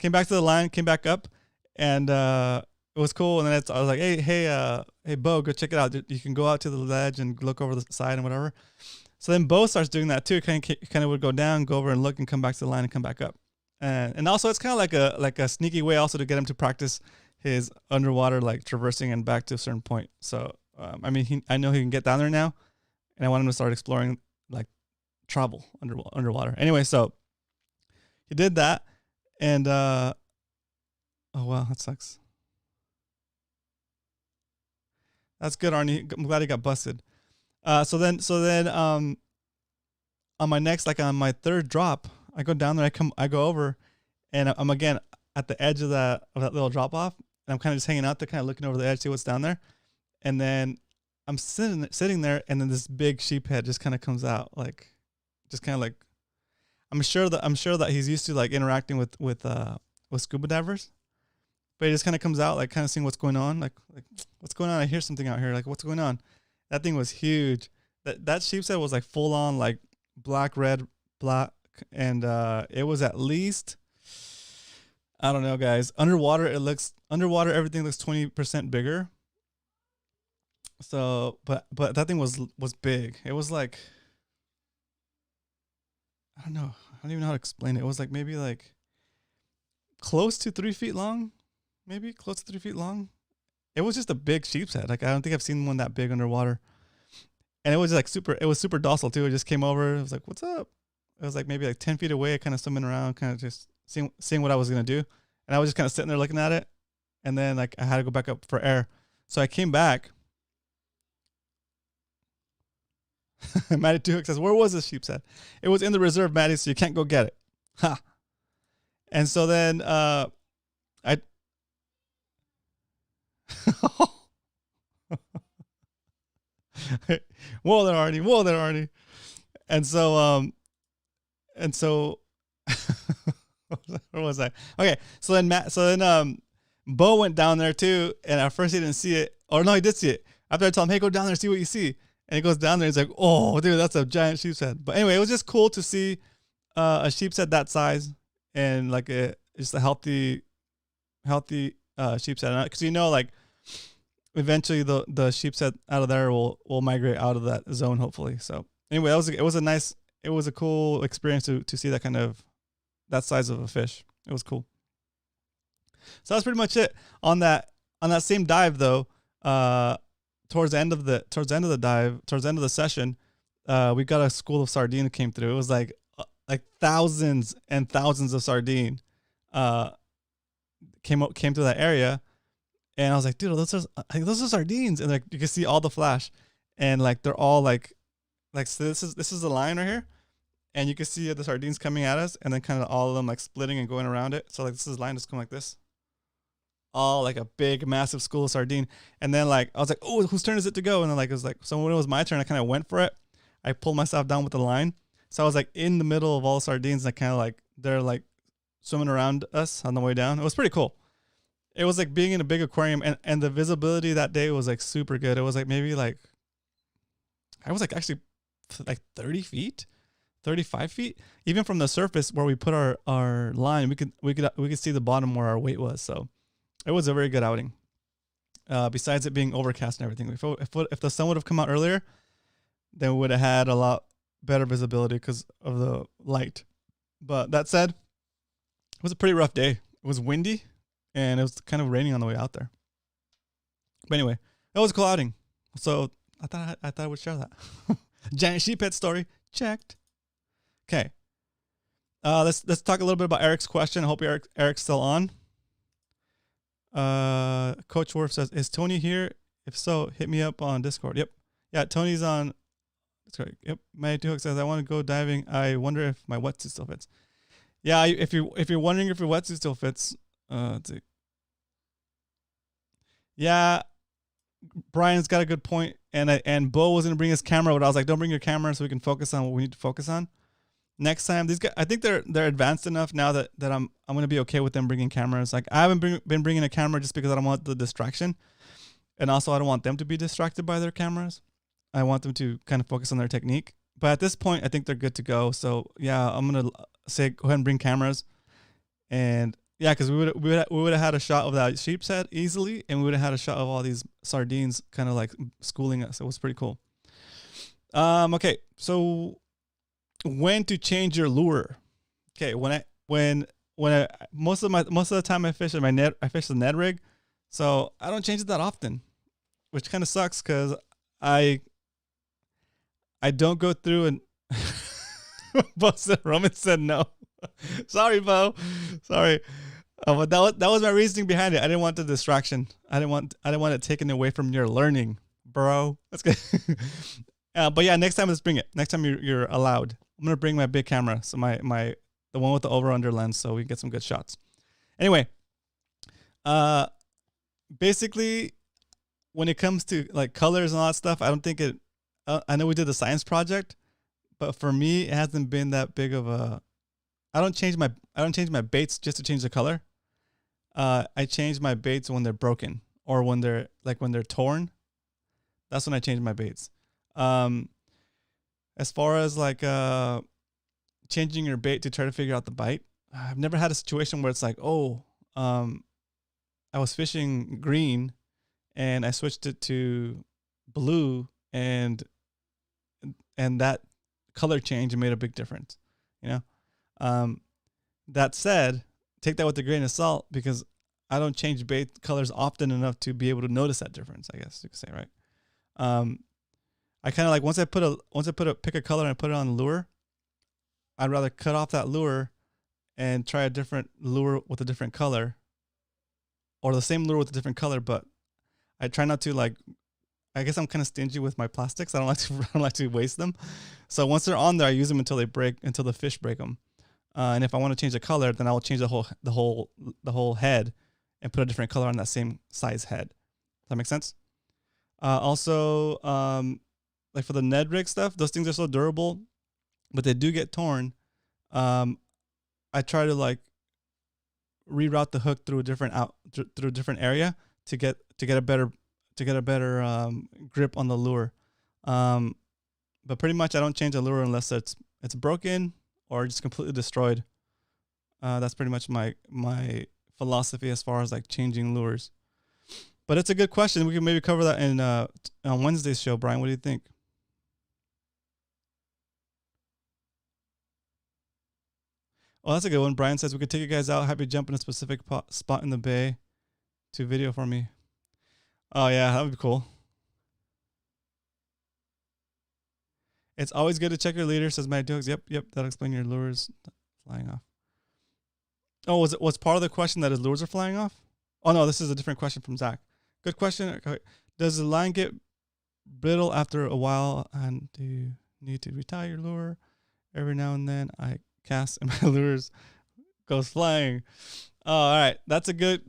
Came back to the line, came back up, and it was cool. And then I was like, hey, Bo, go check it out. You can go out to the ledge and look over the side and whatever. So then Bo starts doing that too. Kind of would go down, go over and look, and come back to the line and come back up. And also it's kind of like a sneaky way also to get him to practice his underwater like traversing and back to a certain point. So I mean, I know he can get down there now, and I want him to start exploring like travel underwater. Anyway, so he did that, and oh wow, that sucks. That's good, Arnie. I'm glad he got busted. So then on my next, like on my third drop, I go down there. I go over, and I'm again at the edge of that little drop off, and I'm kind of just hanging out there, kind of looking over the edge, see what's down there, and then I'm sitting there, and then this big sheephead just kind of comes out, like, just kind of like, I'm sure that he's used to like interacting with scuba divers, but he just kind of comes out, like, kind of seeing what's going on, like what's going on. I hear something out here, like what's going on. That thing was huge. That sheephead was like full on like black, and it was at least, I don't know, guys. Underwater everything looks 20% bigger. So, but that thing was big. It was like, I don't know. I don't even know how to explain it. It was like maybe like close to 3 feet long, maybe close to 3 feet long. It was just a big sheep's head. Like, I don't think I've seen one that big underwater. And it was like it was super docile too. It just came over. It was like, what's up? It was like maybe like 10 feet away, kind of swimming around, kind of just seeing what I was going to do. And I was just kind of sitting there looking at it. And then like I had to go back up for air. So I came back. Maddie Tuhik says, where was this sheep's head? It was in the reserve, Maddie, so you can't go get it. Ha. And so then I whoa there, Arnie. And so where was I? Okay, so then Bo went down there too, and at first he didn't see it. Or no, he did see it. After I told him, hey, go down there and see what you see. And he goes down there, he's like, oh, dude, that's a giant sheep's head. But anyway, it was just cool to see a sheep's head that size, and like just a healthy sheep's head. Because like eventually the sheep's head out of there will migrate out of that zone, hopefully. So anyway, it was a cool experience to see that size of a fish. It was cool. So that's pretty much it on that same dive though. Towards the end of the session, we got a school of sardine that came through. It was like thousands and thousands of sardine came through that area, and I was like, dude, those are sardines, and like you can see all the flash, and like they're all like so this is the line right here, and you can see the sardines coming at us, and then kind of all of them like splitting and going around it. So like this line just come like this. All like a big, massive school of sardine. And then like, I was like, oh, whose turn is it to go? And then like, it was like, so when it was my turn, I kind of went for it. I pulled myself down with the line. So I was like in the middle of all the sardines, and I kind of like, they're like swimming around us on the way down. It was pretty cool. It was like being in a big aquarium, and the visibility that day was like super good. It was like maybe like, I was like actually like 30 feet, 35 feet, even from the surface where we put our line, we could see the bottom where our weight was. So it was a very good outing. Besides it being overcast and everything, if the sun would have come out earlier, then we would have had a lot better visibility because of the light. But that said, it was a pretty rough day. It was windy, and it was kind of raining on the way out there. But anyway, that was a cool outing. So I thought I would share that. Giant sheephead story checked. Okay. Let's talk a little bit about Eric's question. I hope Eric's still on. Coach Worf says, is Tony here? If so, hit me up on Discord. Yep. Yeah, Tony's on Discord. Yep. Maddie Tuhik says, I want to go diving. I wonder if my wetsuit still fits. Yeah, if you're wondering if your wetsuit still fits, let's see. Yeah, Brian's got a good point. And Bo was gonna bring his camera, but I was like, don't bring your camera so we can focus on what we need to focus on. Next time, these guys, I think they're advanced enough now that I'm gonna be okay with them bringing cameras. Like, I haven't been bringing a camera just because I don't want the distraction, and also I don't want them to be distracted by their cameras. I want them to kind of focus on their technique. But at this point, I think they're good to go. So yeah, I'm gonna say go ahead and bring cameras, and yeah, because we would have had a shot of that sheep's head easily, and we would have had a shot of all these sardines kind of like schooling us. It was pretty cool. Okay, so when to change your lure? Okay, when most of the time I fish the Ned rig, so I don't change it that often, which kind of sucks because I don't go through and Roman said no. Sorry, Bo. Sorry. But that was my reasoning behind it. I didn't want the distraction. I didn't want it taken away from your learning, bro. That's good. But yeah, next time let's bring it. Next time you're allowed. I'm gonna bring my big camera, so the one with the over-under lens, so we can get some good shots. Anyway, basically, when it comes to like colors and all that stuff, I don't think it. I know we did the science project, but for me, it hasn't been that big of a. I don't change my baits just to change the color. I change my baits when they're broken or when they're torn. That's when I change my baits. As far as like changing your bait to try to figure out the bite, I've never had a situation where it's like, I was fishing green and I switched it to blue and that color change made a big difference, you know? That said, take that with a grain of salt because I don't change bait colors often enough to be able to notice that difference, I guess you could say, right? I kind of like once I pick a color and I put it on the lure, I'd rather cut off that lure and try a different lure with a different color or the same lure with a different color, but I try not to like, I guess I'm kind of stingy with my plastics. I don't like to waste them. So once they're on there, I use them until the fish break them. And if I want to change the color, then I will change the whole head and put a different color on that same size head. Does that make sense? Also, like for the Ned rig stuff, those things are so durable, but they do get torn. I try to like reroute the hook through a different area to get a better grip on the lure. But pretty much I don't change the lure unless it's broken or just completely destroyed. That's pretty much my philosophy as far as like changing lures. But it's a good question. We can maybe cover that in on Wednesday's show. Brian, what do you think? Oh, that's a good one. Brian says we could take you guys out, have you jump in a specific spot in the bay to video for me. Oh yeah, that would be cool. It's always good to check your leader, says Matt Dukes. Yep, that'll explain your lures flying off. Oh, was part of the question that his lures are flying off? Oh no, this is a different question from Zach. Good question. Okay. Does the line get brittle after a while, and do you need to retire your lure? Every now and then I cast and my lures goes flying. Oh, all right, that's a good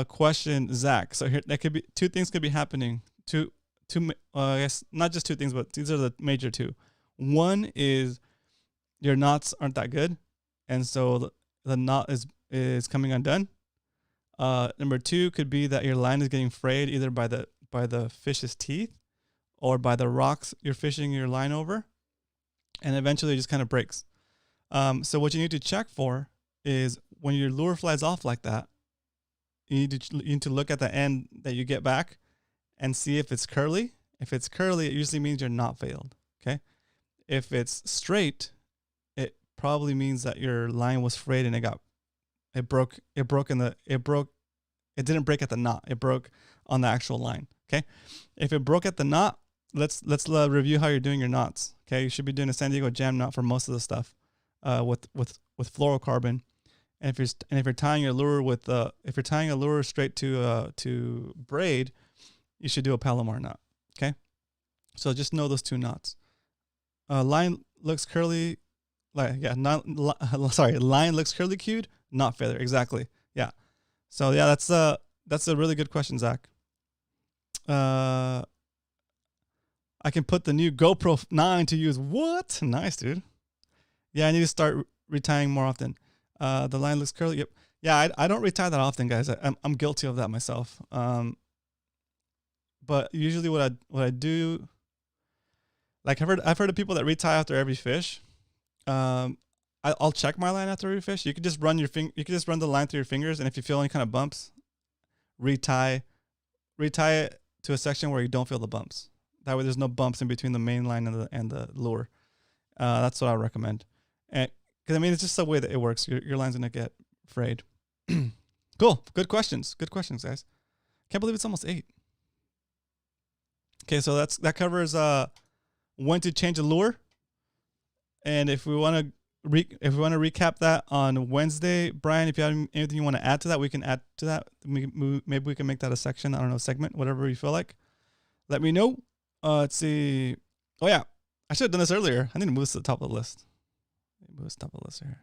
question, Zach. So here, that could be two things could be happening. I guess not just two things, but these are the major two. One is your knots aren't that good, and so the knot is coming undone. Number two could be that your line is getting frayed either by the fish's teeth or by the rocks you're fishing your line over, and eventually it just kind of breaks. So what you need to check for is when your lure flies off like that, you need to look at the end that you get back and see if it's curly. If it's curly, it usually means you're not failed. Okay. If it's straight, it probably means that your line was frayed and it didn't break at the knot. It broke on the actual line. Okay. If it broke at the knot, let's review how you're doing your knots. Okay. You should be doing a San Diego jam knot for most of the stuff, with fluorocarbon. And if you're tying your lure straight to braid, you should do a Palomar knot. Okay. So just know those two knots. Line looks curly. Line looks curly cued, not feather. Exactly. Yeah. So yeah, that's a really good question, Zach. I can put the new GoPro 9 to use. What? Nice, dude. Yeah, I need to start retying more often. The line looks curly. Yep. Yeah, I don't retie that often, guys. I'm guilty of that myself. But usually what I do, like I've heard of people that retie after every fish. I'll check my line after every fish. You could just run the line through your fingers, and if you feel any kind of bumps, retie it to a section where you don't feel the bumps. That way, there's no bumps in between the main line and the lure. That's what I recommend. And because I mean, it's just the way that it works. Your line's gonna get frayed. Cool. Good questions, guys. Can't believe it's almost 8. Okay, so that covers when to change a lure. And if we want to recap that on Wednesday, Brian, if you have anything you want to add to that, we can add to that. Maybe we can make that a section. I don't know, segment, whatever you feel like. Let me know. Let's see. Oh yeah, I should have done this earlier. I need to move this to the top of the list. Move this to the top of the list here.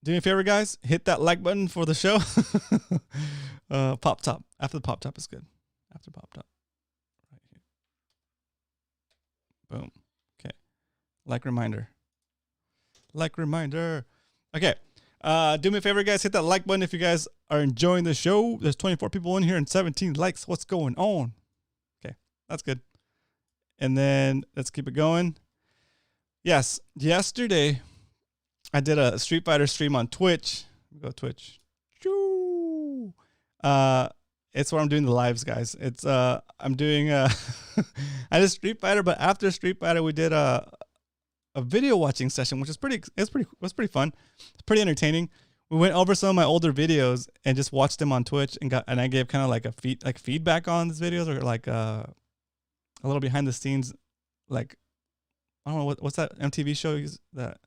Do me a favor, guys. Hit that like button for the show. Pop top. After the pop top is good. After pop top. Right here. Boom. Okay. Like reminder. Like reminder. Okay. Do me a favor, guys. Hit that like button if you guys are enjoying the show. There's 24 people in here and 17 likes. What's going on? Okay. That's good. And then let's keep it going. Yes. Yesterday, I did a Street Fighter stream on Twitch. Go Twitch. It's where I'm doing the lives, guys. It's I'm doing I did Street Fighter, but after Street Fighter, we did a video watching session, which was pretty fun. It's pretty entertaining. We went over some of my older videos and just watched them on Twitch and I gave kind of like feedback on these videos, or like a little behind the scenes, like I don't know what's that MTV show that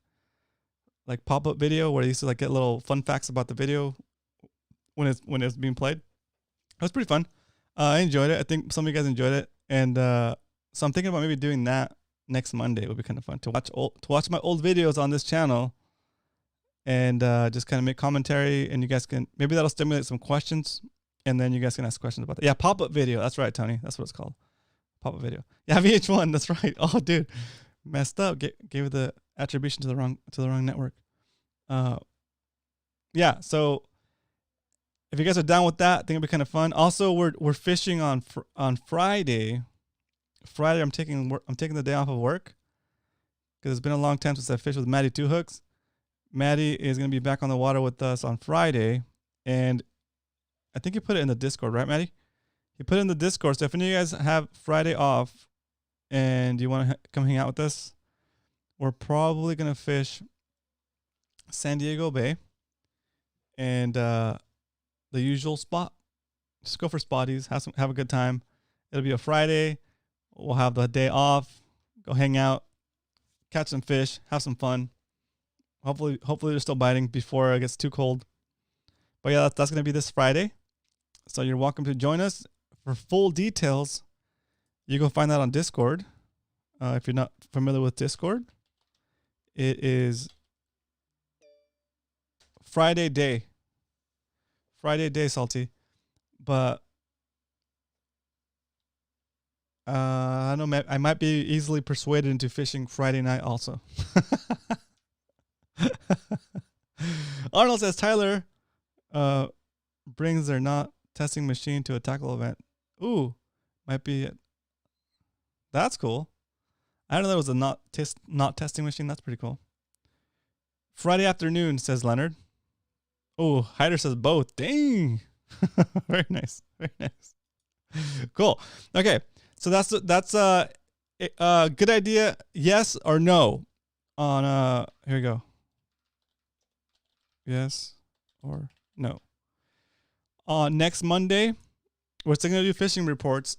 like pop-up video where they used to like get little fun facts about the video when it's being played. It was pretty fun. I enjoyed it. I think some of you guys enjoyed it, and so I'm thinking about maybe doing that next Monday. It would be kind of fun to watch my old videos on this channel, and just kind of make commentary. And you guys can, maybe that'll stimulate some questions, and then you guys can ask questions about that. Yeah, pop-up video. That's right, Tony. That's what it's called. Pop-up video. Yeah, VH1. That's right. Oh, dude, messed up. Gave the attribution to the wrong network. Yeah. So if you guys are down with that, I think it'll be kind of fun. Also, we're fishing on Friday. Friday, I'm taking the day off of work because it's been a long time since I fished with Maddie 2 hooks. Maddie is going to be back on the water with us on Friday, and I think you put it in the Discord, right, Maddie? You put it in the Discord. So if any of you guys have Friday off and you want to come hang out with us, we're probably going to fish San Diego Bay and the usual spot. Just go for spotties, have a good time. It'll be a Friday. We'll have the day off, go hang out, catch some fish, have some fun. Hopefully they're still biting before it gets too cold. But yeah, that's going to be this Friday. So you're welcome to join us. For full details, you can find that on Discord. If you're not familiar with Discord, it is Friday day, Salty. But I don't know, I might be easily persuaded into fishing Friday night also. Arnold says Tyler brings their not testing machine to a tackle event. Ooh, might be it. That's cool. I didn't know there was a not testing machine. That's pretty cool. Friday afternoon, says Leonard. Oh, Hyder says both. Dang. Very nice. Very nice. Cool. Okay. So that's a good idea. Yes or no on here we go. Yes or no. Next Monday, we're still gonna do fishing reports,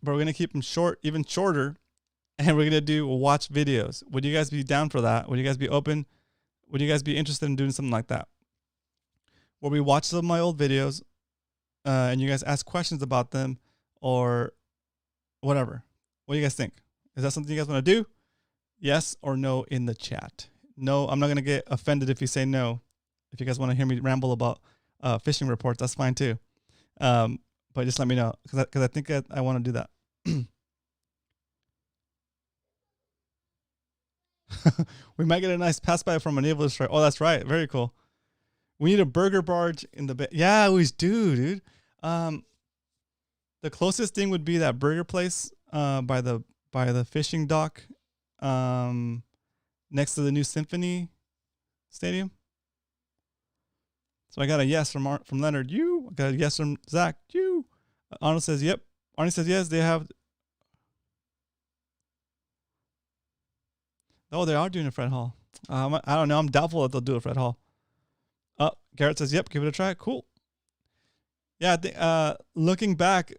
but we're gonna keep them short, even shorter, and we're gonna do watch videos. Would you guys be down for that? Would you guys be open? Would you guys be interested in doing something like that? Where we watch some of my old videos, and you guys ask questions about them or whatever. What do you guys think? Is that something you guys want to do? Yes or no in the chat. No, I'm not going to get offended if you say no. If you guys want to hear me ramble about fishing reports, that's fine too. But just let me know because I think I want to do that. We might get a nice pass by from a naval destroyer. Oh, that's right. Very cool. We need a burger barge in the bay. Yeah, we do, dude. The closest thing would be that burger place by the fishing dock next to the new Symphony Stadium. So I got a yes from Leonard. You. I got a yes from Zach. You. Arnold says yep. Arnie says yes. They have. Oh, they are doing a Fred Hall. I don't know. I'm doubtful that they'll do a Fred Hall. Garrett says yep. Give it a try. Cool. Yeah. Looking back.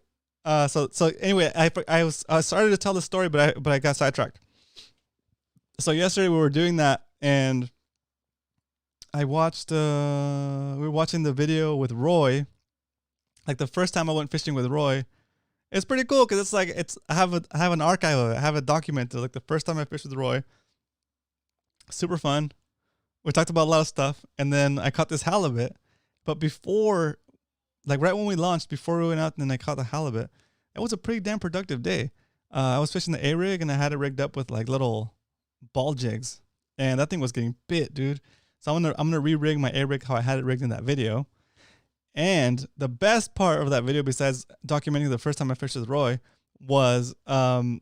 So anyway, I started to tell the story, but I got sidetracked. So yesterday we were doing that, and I watched. We were watching the video with Roy. Like the first time I went fishing with Roy, it's pretty cool because it's like I have an archive of it. I have it documented. Like the first time I fished with Roy, super fun. We talked about a lot of stuff, and then I caught this halibut. But before, like right when we launched, before we went out, and then I caught the halibut. It was a pretty damn productive day. I was fishing the A rig, and I had it rigged up with like little ball jigs, and that thing was getting bit, dude. So I'm gonna re-rig my A rig how I had it rigged in that video. And the best part of that video, besides documenting the first time I fished with Roy, was that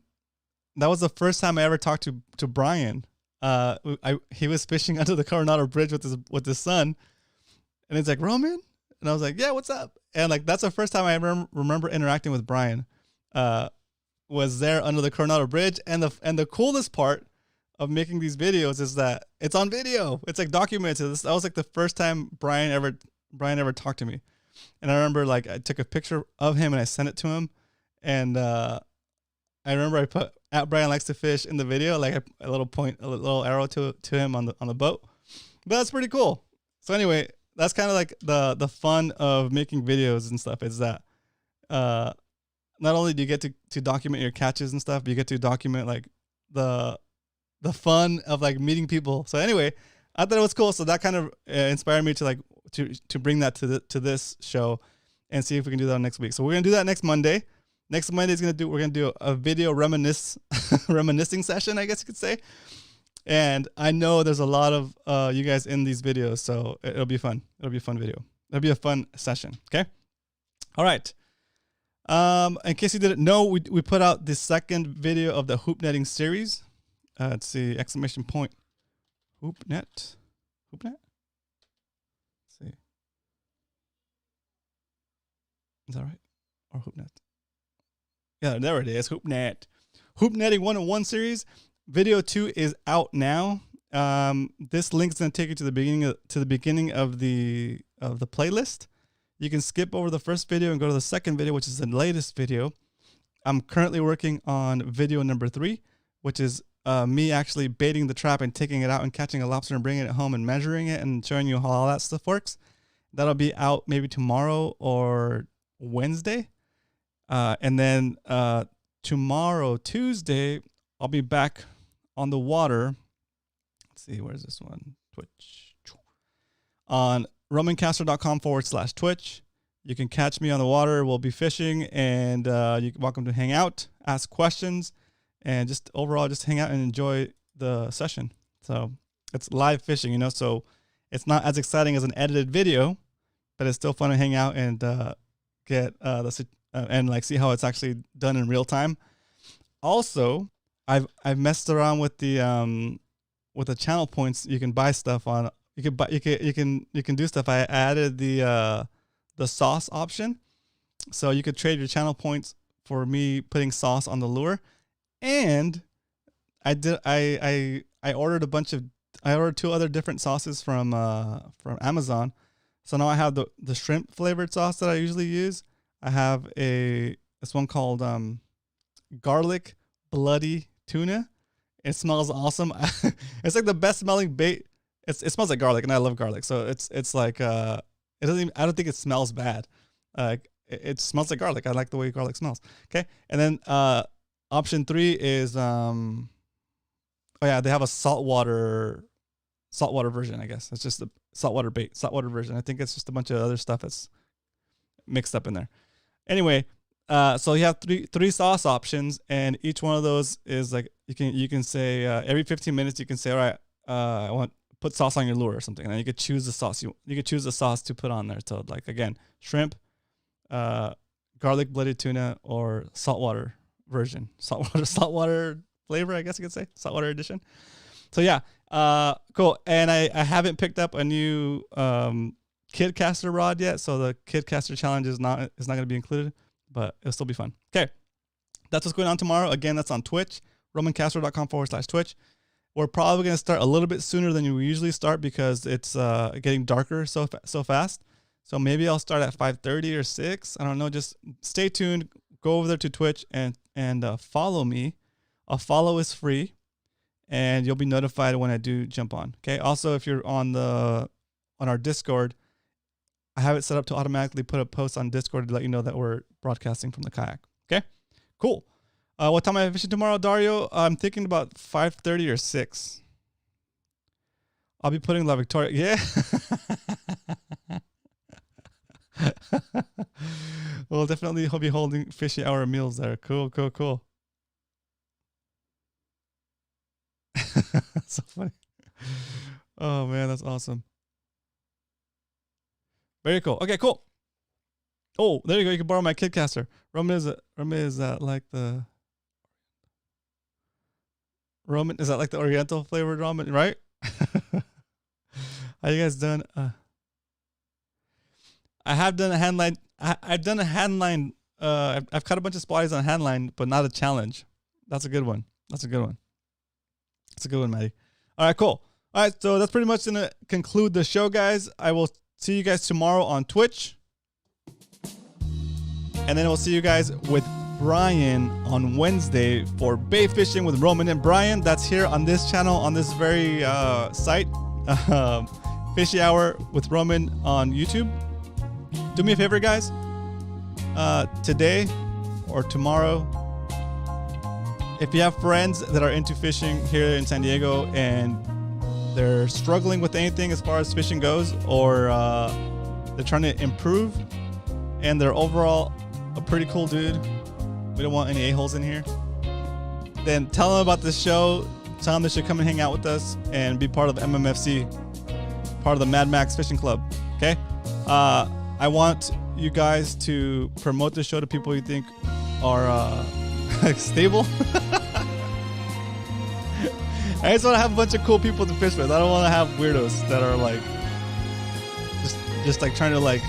was the first time I ever talked to Brian. He was fishing under the Coronado Bridge with his son, and he's like, Roman, and I was like, yeah, what's up? And like that's the first time I ever remember interacting with Brian. Was there under the Coronado Bridge, and the coolest part of making these videos is that it's on video. It's like documented. That was like the first time Brian ever talked to me. And I remember like I took a picture of him and I sent it to him. And I remember I put @BrianLikesToFish in the video, like a little arrow to him on the boat. But that's pretty cool. So anyway, that's kind of like the fun of making videos and stuff, is that not only do you get to document your catches and stuff, but you get to document like the fun of like meeting people. So anyway, I thought it was cool. So that kind of inspired me to like to bring that to this show and see if we can do that next week. So we're gonna do that next Monday. Next Monday we're gonna do a video reminiscing session, I guess you could say. And I know there's a lot of you guys in these videos, so it'll be fun. It'll be a fun video. It'll be a fun session. Okay. All right. In case you didn't know, we put out the second video of the hoop netting series. Let's see, ! Hoop net. Let's see. Is that right? Or hoop net? Yeah, there it is. Hoop net. Hoop netting 101 series. Video 2 is out now. This link's gonna take you to the beginning of the playlist. You can skip over the first video and go to the second video, which is the latest video. I'm currently working on video number 3, which is me actually baiting the trap and taking it out and catching a lobster and bringing it home and measuring it and showing you how all that stuff works. That'll be out maybe tomorrow or Wednesday. And then tomorrow, Tuesday, I'll be back on the water. Let's see, where's this one? Twitch. On romancastro.com/Twitch. You can catch me on the water. We'll be fishing, and you're welcome to hang out, ask questions, and just overall just hang out and enjoy the session. So it's live fishing, so it's not as exciting as an edited video, but it's still fun to hang out and get and like see how it's actually done in real time. Also, I've messed around with the channel points. You can buy stuff on. You can do stuff. I added the sauce option, so you could trade your channel points for me putting sauce on the lure. And I ordered I ordered 2 other different sauces from Amazon. So now I have the shrimp flavored sauce that I usually use. I have this one called garlic bloody tuna. It smells awesome. It's like the best smelling bait. It smells like garlic, and I love garlic. So it's like it doesn't even, I don't think it smells bad. It smells like garlic. I like the way garlic smells. Okay, and then option 3 is they have a saltwater version. I guess it's just a saltwater version. I think it's just a bunch of other stuff that's mixed up in there. Anyway, so you have three sauce options, and each one of those is like you can say every 15 minutes you can say, all right, I want put sauce on your lure or something, and then you could choose the sauce you could choose the sauce to put on there. So like again, shrimp, garlic blooded tuna, or saltwater version, saltwater flavor, I guess you could say, saltwater edition. So yeah, cool. And I haven't picked up a new kid caster rod yet, so the kid caster challenge is not going to be included, but it'll still be fun. Okay, that's what's going on tomorrow. Again, that's on Twitch, romancastro.com/Twitch. We're probably going to start a little bit sooner than we usually start because it's getting darker so fast. So maybe I'll start at 5:30 or 6. I don't know. Just stay tuned. Go over there to Twitch and follow me. A follow is free. and you'll be notified when I do jump on. Okay. Also, if you're on our Discord, I have it set up to automatically put a post on Discord to let you know that we're broadcasting from the kayak. Okay. Cool. What time am I fishing tomorrow, Dario? I'm thinking about 5:30 or 6. I'll be putting La Victoria. Yeah. We'll definitely be holding Fishy Hour meals there. Cool. So funny. Oh man, that's awesome. Very cool. Okay, cool. Oh, there you go. You can borrow my kid caster. Roman is like the Roman. Is that like the Oriental flavored ramen, right? How you guys done? I have done a handline. I've done a handline. I've caught a bunch of spotties on handline, but not a challenge. That's a good one. That's a good one, Maddie. All right, cool. All right, so that's pretty much going to conclude the show, guys. I will see you guys tomorrow on Twitch. And then we'll see you guys with Brian on Wednesday for bait fishing with Roman and Brian. That's here on this channel, on this very site. Fishy Hour with Roman on YouTube. Do me a favor, guys. Today or tomorrow, if you have friends that are into fishing here in San Diego and they're struggling with anything as far as fishing goes, or they're trying to improve and they're overall a pretty cool dude, we don't want any a-holes in here, then tell them about this show. Tell them they should come and hang out with us and be part of the MMFC, part of the Mad Max Fishing Club. Okay? I want you guys to promote the show to people you think are stable. I just want to have a bunch of cool people to fish with. I don't want to have weirdos that are like just like trying to like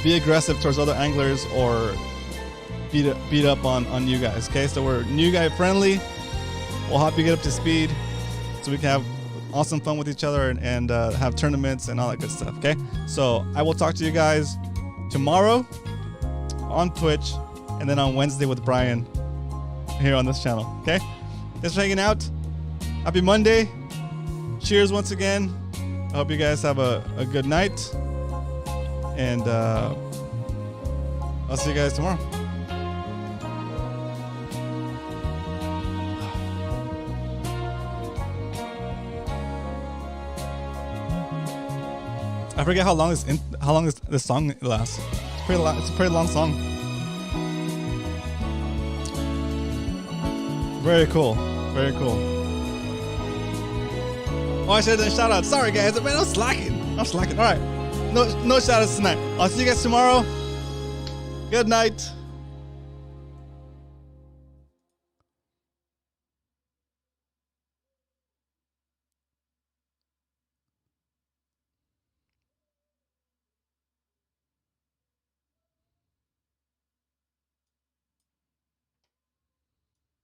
be aggressive towards other anglers or beat up on you guys. Okay, so we're new guy friendly. We'll help you get up to speed so we can have awesome fun with each other and have tournaments and all that good stuff. Okay, so I will talk to you guys tomorrow on Twitch and then on Wednesday with Brian here on this channel. Okay, thanks for hanging out. Happy Monday. Cheers once again. I hope you guys have a good night, and I'll see you guys tomorrow. I forget how long this song lasts. It's a pretty long song. Very cool. Very cool. Oh, I should have done a shout out. Sorry guys, man, I'm slacking. All right. No shout outs tonight. I'll see you guys tomorrow. Good night.